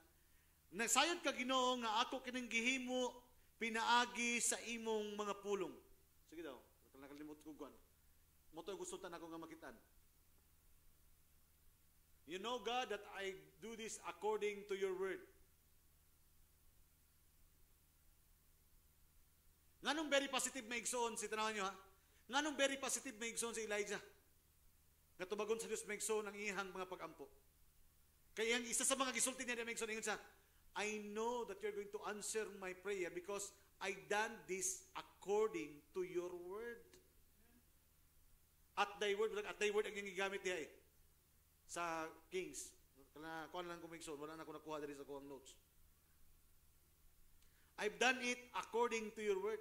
nasayod ka Ginoo nga ako kining gihimo pinaagi sa imong mga pulong. Sige daw, nakalimot ko kuan. Moto gusto tan ako nga makitaan. You know, God, that I do this according to your word. Nganong very positive maigsoon si tanawan nyo ha? Nganong very positive maigsoon si Elijah? Nga tubagon sa Diyos maigsoon ang iyang mga pag-ampo. Kaya ang isa sa mga gisulti niya maigsoon ingon siya, I know that you're going to answer my prayer because I done this according to your word. At thy word ang iyang gigamit niya sa Kings. Kuha lang ko maigsoon, wala na ako nakuha dali sa kuwang notes. I've done it according to your word.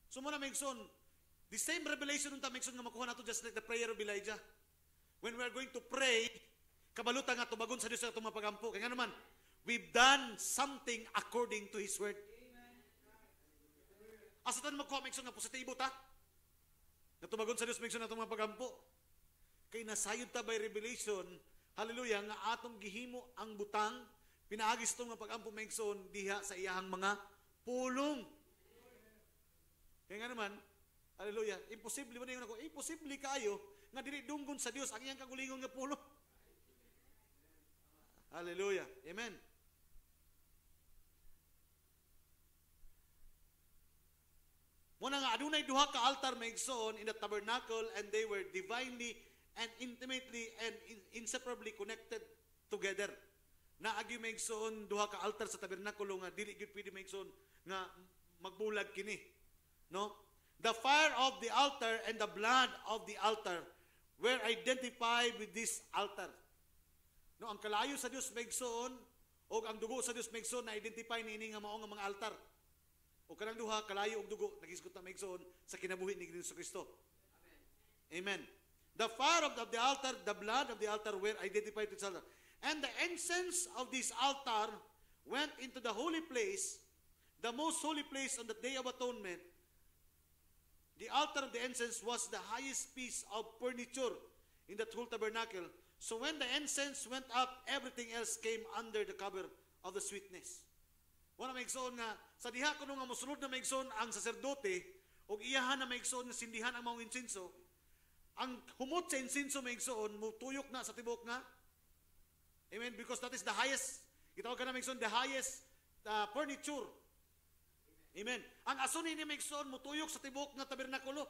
So muna maigsoon, the same revelation nung maigsoon nga makuha nato just like the prayer of Elijah. When we are going to pray, kabalutan nga tubagon sa Dios sa atong mapagampo. Kaya nga naman, we've done something according to His word. Asa tan magkuha maigsoon nga positibo ta? Natubagon sa Dios maigsoon atong mapagampo. Kay nasayod ta by revelation, hallelujah, nga atong gihimo ang butang, pinaagis itong nga pagampo maigsoon diha sa iyahang mga pulong. Kaya nga naman, hallelujah, imposible mo na yun ako, imposible kayo nga dili dunggon sa Dios ang iyang kagulingon nga pulong. Hallelujah. Amen. Muna nga, adunay duha ka altar maigsoon in the tabernacle and they were divinely and intimately and inseparably connected together. Naagi maigsoon duha ka altar sa tabernakulo nga dili gyud pwede maigsoon nga magbulag kini. No? The fire of the altar and the blood of the altar were identified with this altar. No, ang kalayo sa Dios maigsoon o ang dugo sa Dios maigsoon na identify niini nga mao nga mga altar. O kanang duha kalayo og dugo nagisgot na maigsoon sa kinabuhi ni Kristo. Amen. The fire of the altar, the blood of the altar were identified with each other. And the incense of this altar went into the holy place, the most holy place on the Day of Atonement. The altar of the incense was the highest piece of furniture in that whole tabernacle. So when the incense went up, everything else came under the cover of the sweetness. Wala maigsoon nga, sa diha kuno nga mosulod na maigsoon ang saserdote, o iyahan na maigsoon na sindihan ang mga insenso, ang humot sa insenso maigsoon, mutuyok na sa tibok nga. Amen? Because that is the highest, itawag ka na maigsoon, the highest furniture. Amen? Ang aso ni maigsoon, mutuyok sa tibok nga tabernakulo.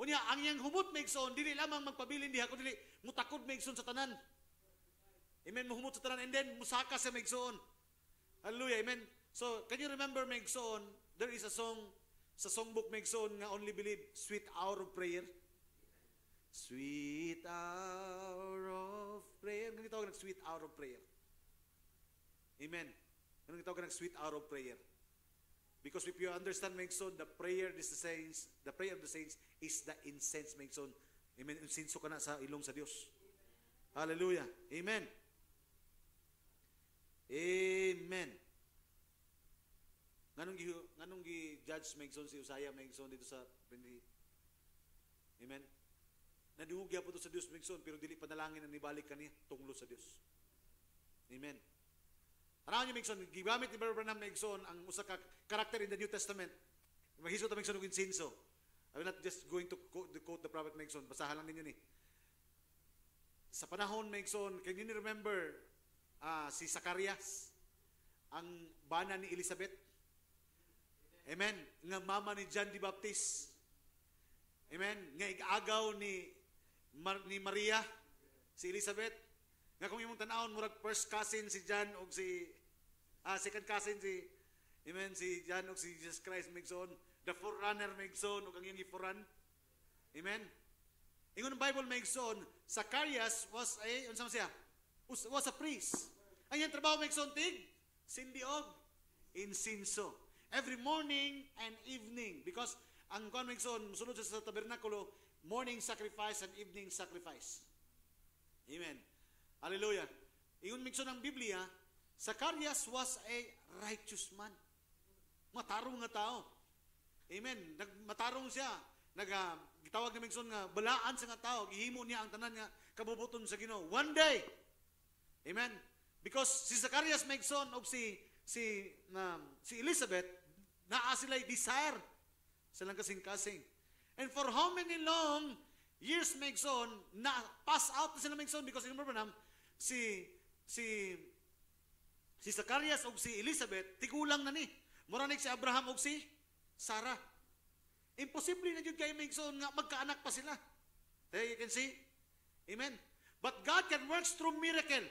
Unya, ang iyang humot maigsoon, dili lamang magpabilin diha, kundi mutakod maigsoon sa tanan. Amen? Muhumot sa tanan, and then musaka sa maigsoon. Hallelujah, amen? So, can you remember maigsoon, there is a song, sa songbook maigsoon nga only believe, sweet hour of prayer. Sweet hour of prayer. Ganun tawag ng sweet hour of prayer. Amen. Ganun tawag ng sweet hour of prayer. Because if you understand maigsoon, the prayer of the saints is the incense maigsoon. Amen. Insenso ka na sa ilong sa Dios. Hallelujah. Amen. Amen. Nganong gi-judge maigsoon si Usaya maigsoon dito sa Pindi. Amen. Nadungog po to sa Dios maigsoon pero dili panalangin ang nibalik kaniya tunglo sa Dios. Amen. Araw niyo maigsoon, gigamit ni Brother Branham maigsoon ang usa ka character in the New Testament. Mahisgot ta maigsoon og insenso. I will not just going to quote the prophet maigsoon. Basahan lang ninyo ni. Sa panahon maigsoon, can you remember si Zacarias, ang bana ni Elizabeth? Amen. Nga mama ni John the Baptist. Amen. Nga igagaw ni Maria, si Elizabeth. Nga kung imong tanawon murag first cousin si John o si second cousin si amen si John o si Jesus Christ maigsoon. The forerunner maigsoon o ang iyang giforan. Amen. Ingon ang Bible maigsoon, Zacarias was a priest. Ang iyang trabaho maigsoon tig sindi og insenso. Every morning and evening because ang kuan maigsoon musulod sa tabernakulo, morning sacrifice and evening sacrifice. Amen. Hallelujah. Ingon maigsoon ang Biblia, Zacarias was a righteous man. Matarong nga tao. Amen. Matarong siya. gitawag na Migson nga balaan sa nga tao, gihimo niya ang tanan nga kabubuton sa Ginoo. One day. Amen. Because si Zacarias Migson og si Elizabeth naa sila'y desire silang kasing-kasing. And for how many long years Migson na pass out na sila Migson because remember na si Zacarias og si Elizabeth tigulang na ni. Mura ni si Abraham og si Sarah. Imposible na jud kay Migson nga magkaanak pa sila. There you can see. Amen. But God can work through miracle.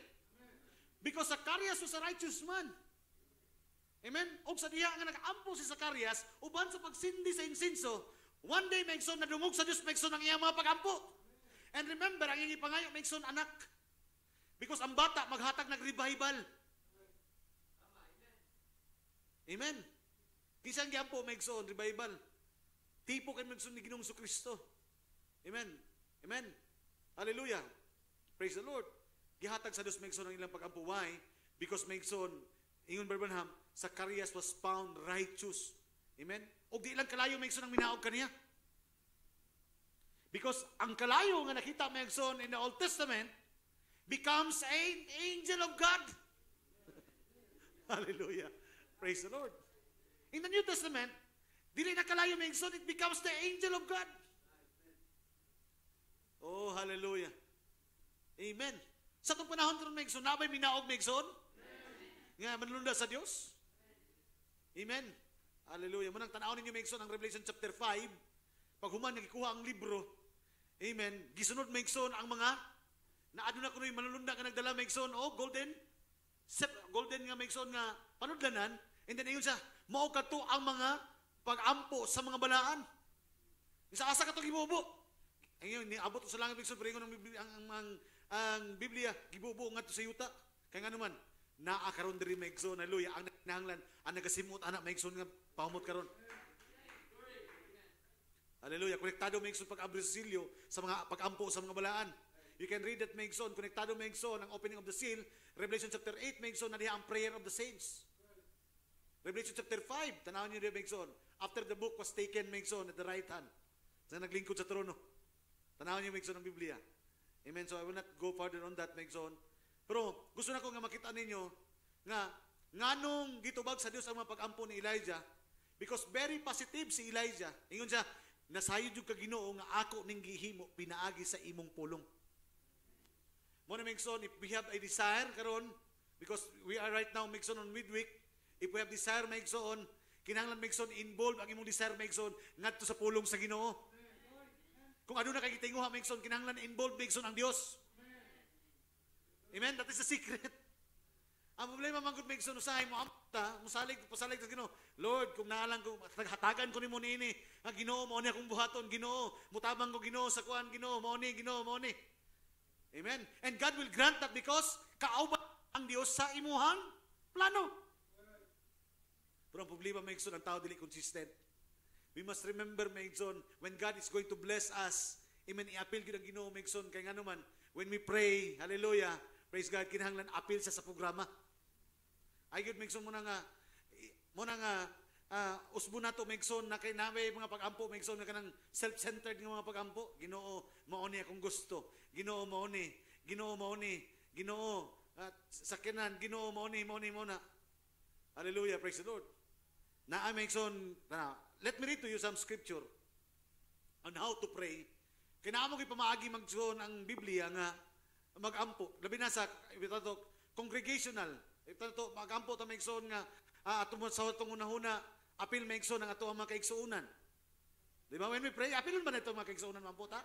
Because Zacarias was a righteous man. Amen. Og sa diha nga nag-ampo si Zacarias uban sa pagsindi sa insinso, one day Migson nadungog sa Dios Migson ang iyang mga pagampo. And remember ang iyang pangayo Migson anak. Because ang bata maghatag nag-revival. Amen. Kisang giampo Migson revival. Tipo kay Migson ni Ginoong Kristo. Amen. Amen. Hallelujah. Praise the Lord. Gihatag sa Dios Migson ang ilang pagampo. Why? Because Migson, ingon Branham, Zacarias was found righteous. Amen. Og di lang kalayo Migson ang minaog kaniya. Because ang kalayo nga nakita Migson in the Old Testament becomes an angel of God. Hallelujah. Praise the Lord. In the New Testament, dili na kalayo Migson, it becomes the angel of God. Oh, hallelujah. Amen. Sa itong panahon ito Migson, nabay minaog Migson? Nga, manlunda sa Diyos? Amen. Hallelujah. Munang tanaw ninyo Migson ang Revelation chapter 5. Pag human, nagikuha ang libro. Amen. Gisunod Migson ang mga naadun na kuno'y manlunda ka nagdala Migson o golden nga Migson nga panudlanan. And then ayun siya, mao kadto ang mga pag-ampo sa mga balaan. Isa-asa ka ito gibubo. Ayun, niabot sa langit Migson, pero ang Biblia, gibubo nga ito sa yuta. Kaya nga naman, naakaroon diri Migson, hallelujah, ang nahanglan, ang nagasimot anak Migson nga pahumot karon. Hallelujah, konektado Migson pag-abrisilyo sa mga pag-ampo sa mga balaan. You can read that Migson, konektado Migson, ang opening of the seal, Revelation chapter 8 Migson, na diha ang prayer of the saints. Revelation chapter 5, tanawin niyo diha Migson, after the book was taken Migson at the right hand, sa naglingkod sa trono. Tanawin niyo Migson ang Biblia. Amen. So I will not go further on that Migson. Pero gusto na ko nga makita ninyo nga nganong gitubag sa Dios ang mga pag-ampo ni Elijah because very positive si Elijah. Ingon siya, nasayod yung kaginoo nga ako ning gihimo pinaagi sa imong pulong. Mo na Migson, if we have a desire karon because we are right now Migson on midweek, if we have desire Migson, kinahanglan Migson involve ang imong desire Migson ngadto sa pulong sa Ginoo. Kung ano na kay gitinguha Migson, kinahanglan involve Migson ang Dios. Amen. That is the secret. Ang problema manggut Migson usahay mo amta, musalig sa Ginoo. Lord, kung naalang ko hatagan ko nimo niini, nga Ginoo mao ni akong buhaton, Ginoo, mutabang ko Ginoo sa kuan Ginoo, mao ni Ginoo, mao ni. Amen. And God will grant that because kauban ang Dios sa imuhang plano. Pero ang problema Migson, ang tao dili consistent. We must remember, Migson, when God is going to bless us, amen, i-appeal kita Ginoo, Migson, kaya nga naman, when we pray, hallelujah, praise God, kinahanglan appeal sa programa. Ay, good, Migson, muna nga, usbo na to, Migson, na kay namin mga pag-ampo, Migson, na kanang self-centered ng mga pag-ampo. Ginoo, mauni akong gusto. Ginoo, mauni. Ginoo, mauni. Ginoo, sakinan. Ginoo, mauni, mauna. Hallelujah, praise the Lord. Migson, let me read to you some scripture on how to pray. Kailangan mo kayo pamaagi Migson ang Biblia nga mag-ampo. Labi na sa congregational. Ito mag-ampo ta Migson nga atumot sa itong unahuna apil Migson ang ato ang mga kaigsuunan. Di ba? When we pray, apilon ba na ito mga kaigsuunan mampo ta?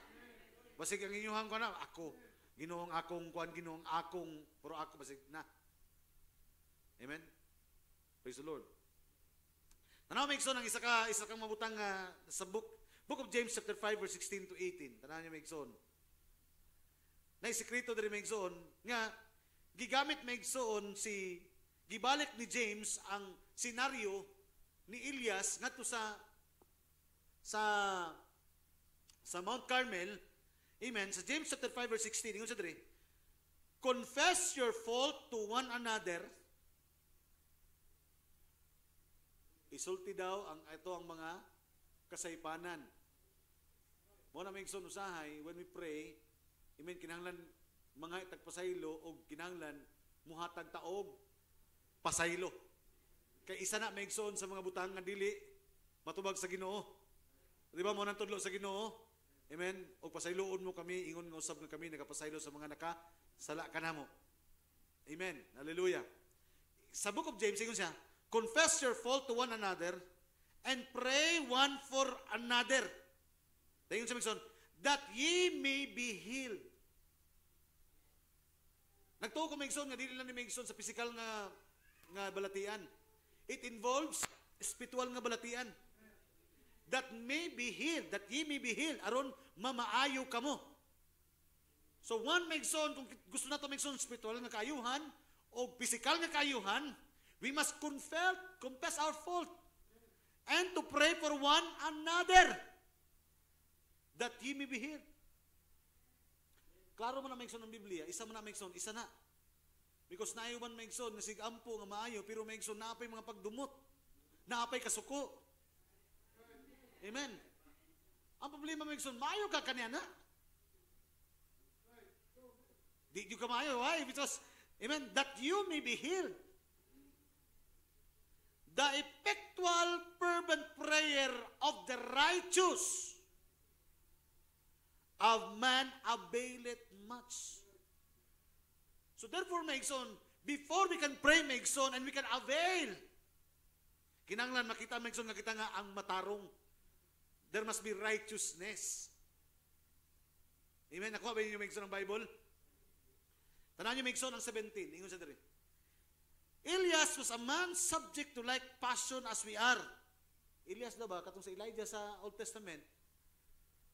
Basig ang inyuhang ko na, ako. Ginoong akong kuan, ginoong akong, puro ako basig na. Amen? Praise the Lord. Tanaw Migson ang isa kang mabutang sa book of James chapter 5 verse 16 to 18. Tanaw niyo Migson. Na sekreto diri Migson nga gigamit Migson gibalik ni James ang senaryo ni Elias ngadto sa Mount Carmel. Amen. Sa James chapter 5 verse 16 ingon sa diri, confess your fault to one another. Isulti daw ang mga kasaypanan. Mo na maigsoon usahay when we pray, amen, kinahanglan mga tagpasaylo o kinahanglan muhatag taog pasaylo. Kay isa na maigsoon sa mga butang nga dili matubag sa Ginoo. Di ba mo nang tudlo sa Ginoo? Amen. O pasayloon mo kami, ingon nga usab nga kami nagapasaylo sa mga nakasala kanamo. Amen. Hallelujah. Sa book of James, ingon siya, confess your fault to one another and pray one for another. Dayon sa Migson, that ye may be healed. Nagtuo ko Migson nga dili lang ni Migson sa physical nga balatian. It involves spiritual nga balatian. That may be healed, that ye may be healed, aron mamaayo kamo. So one Migson, kung gusto nato Migson spiritual nga kaayuhan o physical nga kaayuhan, we must confess our fault and to pray for one another that ye may be healed. Klaro man na Migson ng Biblia, isa man na Migson, isa na. Because naayuman Migson, nasigampo nga maayo, pero Migson naapay mga pagdumot, naapay kasuko. Amen. Ang problema Migson, maayo ka kanya na. Di ka maayo, why? Because, amen, that you may be healed. The effectual fervent prayer of the righteous of man availeth much. So therefore, Migson, before we can pray, Migson, and we can avail, kinanglan makita, Migson, nga kita nga ang matarong. There must be righteousness. Amen. Nakuha ba yun yung Migson ng Bible? Tanan nyo Migson ang 17. Ingon sa diri. Elias was a man subject to like passion as we are. Elias daw ba? Katong sa Elijah sa Old Testament,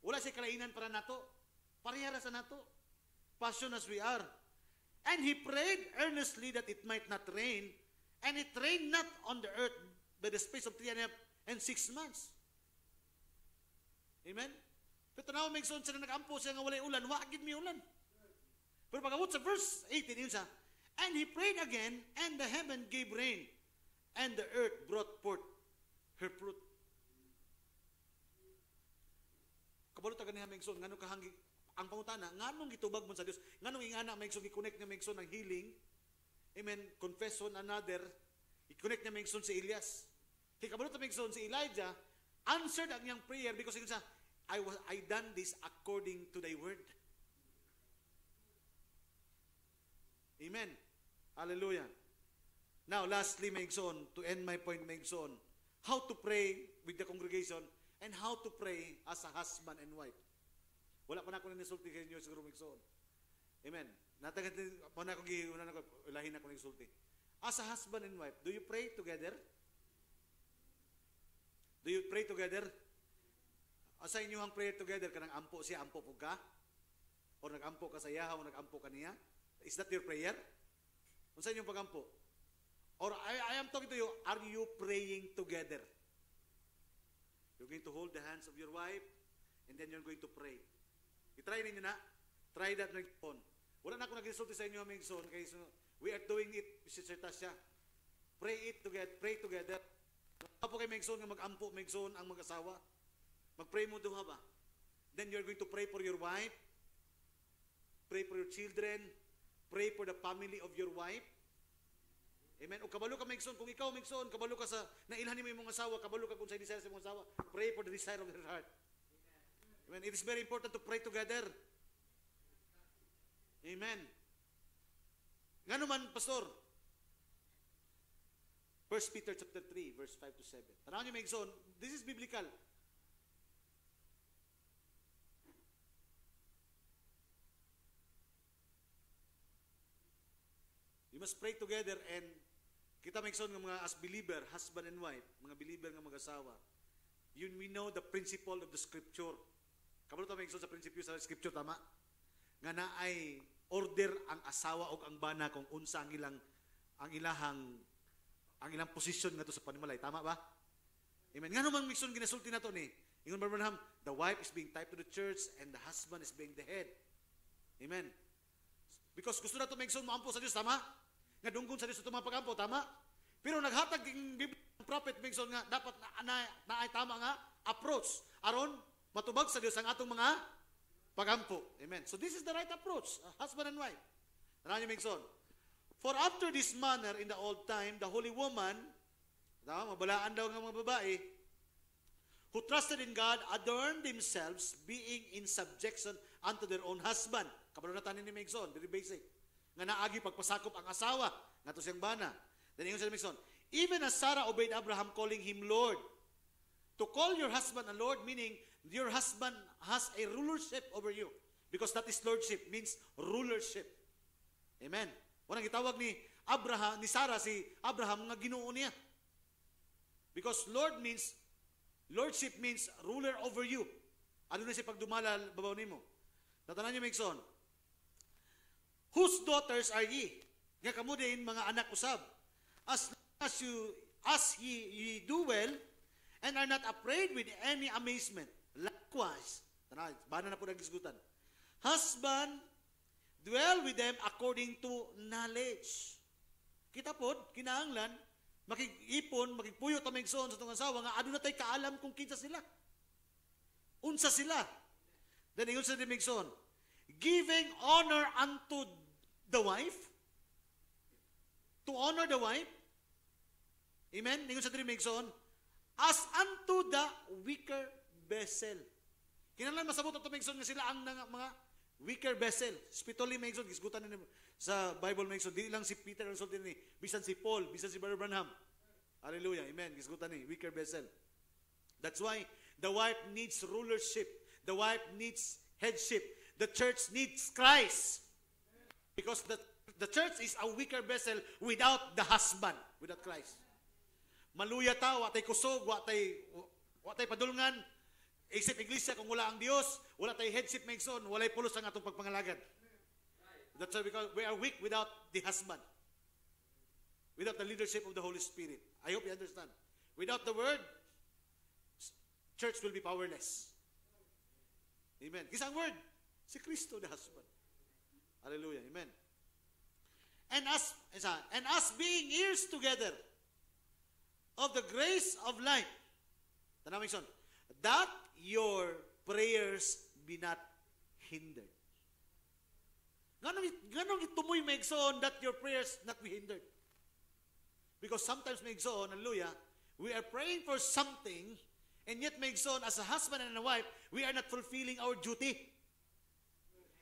wala siya kalainan para nato. Parehara sa nato. Passion as we are. And he prayed earnestly that it might not rain. And it rained not on the earth by the space of 3.5 and 6 months. Amen? Pero tanaw Migson siya na nag-ampo siya nga walay ulan. Wagid mi ulan. Pero pag-abot sa verse 18, yun siya, and he prayed again, and the heaven gave rain, and the earth brought forth her fruit. Kabalot ka niya Migson, ngano kahanggi, ang pangutana, nganong gitubag mo sa Dios, nganong ingana Migson, i-connect niya Migson ng healing, amen, confess one another, i-connect niya Migson si Elias. Kabalot na Migson si Elijah, answered ang iyang prayer because he said, I done this according to thy word. Amen. Hallelujah. Now, lastly, Migson, to end my point, Migson, how to pray with the congregation and how to pray as a husband and wife. Wala pa na ako nisulti kayo siguro, Migson. Amen. Natagat pa na ako ilahin ako nisulti. As a husband and wife, do you pray together? Do you pray together? Asa inyong prayer together, kanang ampo siya, ampo po ka? O nag-ampo ka sa yaha, o nag-ampo ka niya? Is that your prayer? Kung saan yung pag-ampo? Or I am talking to you, are you praying together? You're going to hold the hands of your wife, and then you're going to pray. I-try ninyo na. Try that on. Wala na ako nag-insulti sa inyo, Migson, kaya we are doing it, Mr. Tasha. Pray it together, pray together. Apo kay Migson nga mag-ampo, Migson, ang mag-asawa. Mag-pray mo doon ba? Then you're going to pray for your wife, pray for your children, pray for the family of your wife. Amen. O kabalo ka Migson, kung ikaw Migson, kabalo ka sa nailhan mo yung mga asawa, kabalo ka kung sa desire sa mga asawa, pray for the desire of their heart. Amen. It is very important to pray together. Amen. Ngano man, Pastor? 1 Peter chapter 3, verse 5 to 7. Tanaw niyo Migson, this is biblical. You must pray together and kita Migson ng mga as believer, husband and wife, mga believer nga mag-asawa. We know the principle of the scripture. Kabalo ta Migson sa prinsipyo sa scripture, tama? Nga na ay order ang asawa o ang bana kung unsa ang ilang posisyon nga to sa panimalay, tama ba? Amen. Nga naman Migson ginasulti na to ni. Ingon Abraham, the wife is being tied to the church and the husband is being the head. Amen. Because gusto na to Migson maampo sa Dios, tama? Nga dunggon sa Dios ito mga pag-ampo, tama? Pero naghatag ng prophet Migson nga dapat na ay tama nga approach aron matubag sa Dios ang atong mga pagampo. Amen. So this is the right approach, husband and wife. Tanaw niyo migson. For after this manner in the old time, the holy woman, mabalaan daw ng mga babae, who trusted in God, adorned themselves, being in subjection unto their own husband. Kabalunatan ni Migson, very basic. Nga naagi pagpasakop ang asawa, nga to siyang bana. Then ingon sa Migson, even as Sarah obeyed Abraham, calling him Lord. To call your husband a Lord, meaning your husband has a rulership over you. Because that is lordship, means rulership. Amen. Unang gitawag ni Abraham, ni Sarah, si Abraham, nga Ginoo niya. Because lordship means ruler over you. Ano na si pagdumala babaw nimo? Tatanan niyo Migson. Whose daughters are ye? Nga kamo din mga anak usab. As ye do well and are not afraid with any amazement. Likewise, tanaw, bana na po nagisgutan. Husband, dwell with them according to knowledge. Kita po, kinahanglan, makig-ipon, makigpuyo ta Migson sa itong asawa, nga aduna tay kaalam kung kinsa sila. Unsa sila. Then ingon sa Migson, giving honor unto the wife. To honor the wife. Amen? Ingon sa Migson, as unto the weaker vessel. Kinahanglan masabot ato Migson nga sila ang mga weaker vessel. Spitoli Migson, gisgutan ni sa Bible Migson, di lang si Peter ang sulti ni, bisan si Paul, bisan si Brother Branham. Hallelujah. Amen. Gisgutan ni, weaker vessel. That's why the wife needs rulership. The wife needs headship. The church needs Christ. Because the church is a weaker vessel without the husband, without Christ. Maluya ta, watay kusog, watay padulngan. Isip iglesia kung wala ang Dios, wala tay headship Migson, walay pulos ang atong pagpangalagad. That's why because we are weak without the husband. Without the leadership of the Holy Spirit. I hope you understand. Without the word, church will be powerless. Amen. Kisang word? Si Kristo, the husband. Hallelujah. Amen. And us being heirs together of the grace of life. Tanaw Migson, that your prayers be not hindered. Ganong itumoy Migson that your prayers not be hindered. Because sometimes Migson, hallelujah, we are praying for something, and yet Migson, as a husband and a wife, we are not fulfilling our duty.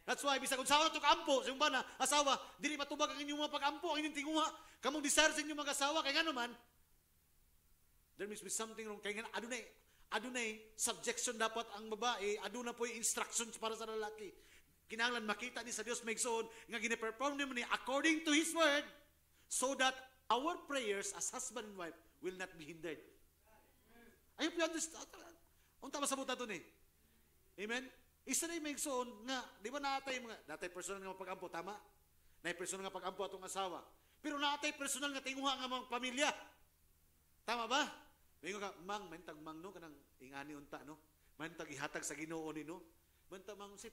That's why, bisag kung sa ito kaampo, sa ba na, asawa, dili matubag ang inyong mga pag-ampo, ang inyong tinguha, kamong desire sa inyong mga asawa, kaya nga naman, there must be something wrong. Kaya nga, adunay subjection dapat ang babae, aduna po yung instructions para sa lalaki. Kinahanglan makita ni sa Dios Migson nga gine-perform ni according to His word so that our prayers as husband and wife will not be hindered. I hope you understand. Unta masabot nato ni. Amen? Isa na yung Migson nga, di ba natay personal nga pag-ampo, tama? Natay personal nga pag-ampo atong asawa. Pero natay personal nga tinguha nga mga pamilya. Tama ba? Mingo ka, mantag no, kanang ingani unta, no? Mantag ihatag sa Ginoo ni, no? Mantag sip,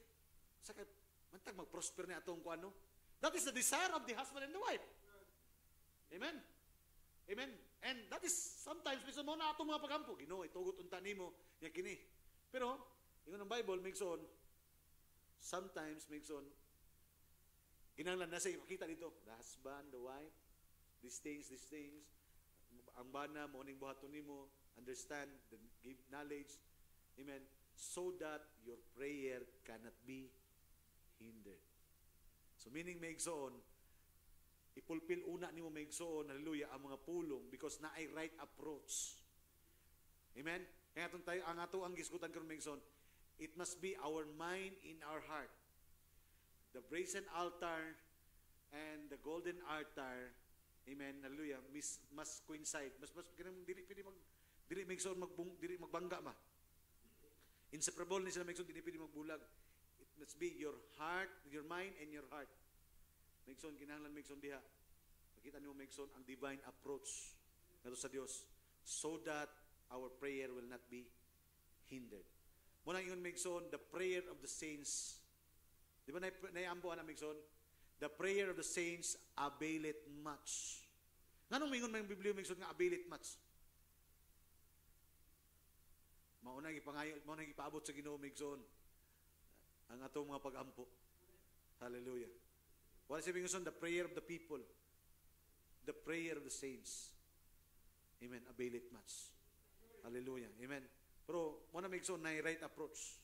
sakit, mantag mag-prosper ni atong kuan, no? That is the desire of the husband and the wife. Amen? Amen? And that is sometimes, bisa mo na atong mga pagampo, Ginoo, itugot unta nimo, niya kini. Pero, ingon ang Bible, Migson, sometimes, Migson, kinahanglan na sa ipakita dito, the husband, the wife, these things, ang bana, morning buhaton nimo, understand, give knowledge, amen, so that your prayer cannot be hindered. So meaning, Migson, ipulpil una nimo Migson, hallelujah, ang mga pulong because na ay right approach. Amen? Kaya ang ato ang gisgutan karon Migson, it must be our mind in our heart. The brazen altar and the golden altar, amen, hallelujah, must coincide. Mas kanang dili Migson dili magbangga ma. Inseparable ni sila Migson, dili pwede magbulag. It must be your heart, your mind and your heart. Migson, kinahanglan Migson diha. Makita niyo Migson ang divine approach ngadto sa Dios so that our prayer will not be hindered. Muna ingon Migson, the prayer of the saints. Di ba naiambo ana Migson? The prayer of the saints availeth much. Nganong mingon man Biblia Migson nga availeth much? Mauna gipangayo, mauna gipaabot sa Ginoo migsoon ang atong mga pag-ampo. Hallelujah. What is sabihin the prayer of the people, the prayer of the saints. Amen. Avail it much. Hallelujah. Amen. Pero muna migsoon na right approach.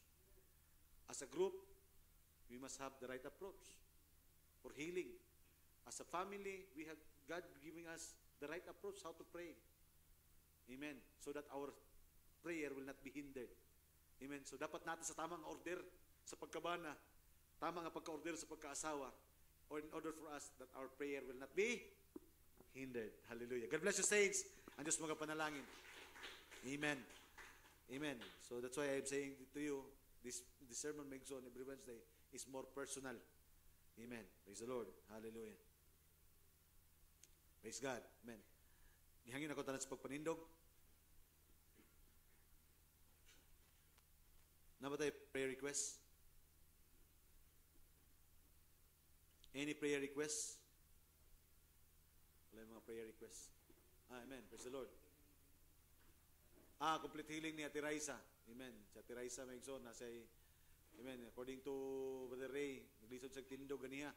As a group, we must have the right approach for healing. As a family, we have God giving us the right approach how to pray. Amen. So that our prayer will not be hindered. Amen. So dapat natin sa tamang order sa pagkabana, tamang pagka-order sa pagkaasawa, or in order for us that our prayer will not be hindered. Hallelujah. God bless you, saints. Ang Diyos mga panalangin. Amen. Amen. So that's why I'm saying to you, this sermon makes on every Wednesday is more personal. Amen. Praise the Lord. Hallelujah. Praise God. Amen. Ihangin ako tanan sa pagpanindog. Na ba tayo prayer request? Any prayer request? Wala yung mga prayer request. Amen. Praise the Lord. Complete healing ni Ate Raisa. Amen. Si Ate Raisa Megson, nasa, amen. According to Brother Ray, naglisod sa tindog ganiha.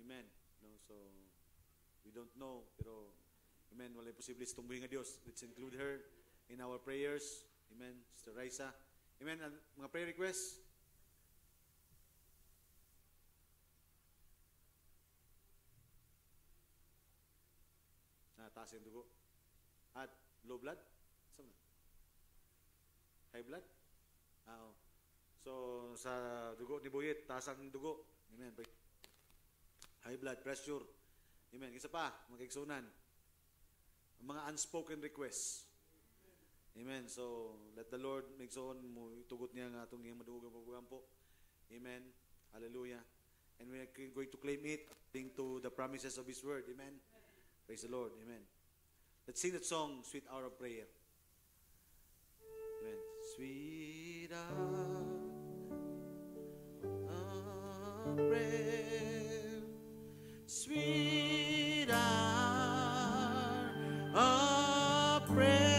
Amen. No, so, we don't know, pero, amen, wala yung posible tumbuhin nga Diyos. Let's include her in our prayers. Amen. Sister Raisa. Amen. And mga prayer requests? Taas yung dugo. At low blood? Saan na? High blood? Oo. So, sa dugo ni Buyit, taas ang dugo. Amen. High blood pressure. Amen. Isa pa, magkaigsunan. Ang mga unspoken requests. Amen. So, let the Lord make so on mo tugot niya nga atong iyang madugang pagpagampo. Amen. Hallelujah. And we are going to claim it according to the promises of His Word. Amen. Praise the Lord. Amen. Let's sing that song, Sweet Hour of Prayer. Amen. Sweet hour of prayer. Sweet hour of prayer.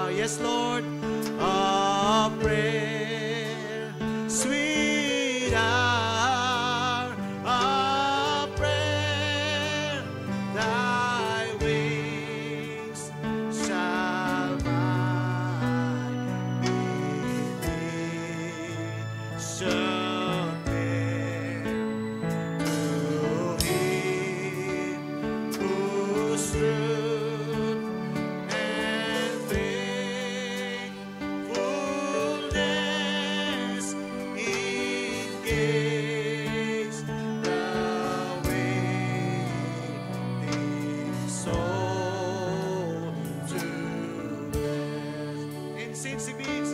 Yes, Lord, a prayer, sweet hour of prayer, thy wings shall my benediction bear to him whose truth and faithfulness engage the waiting soul to bless. In Cincy Beats,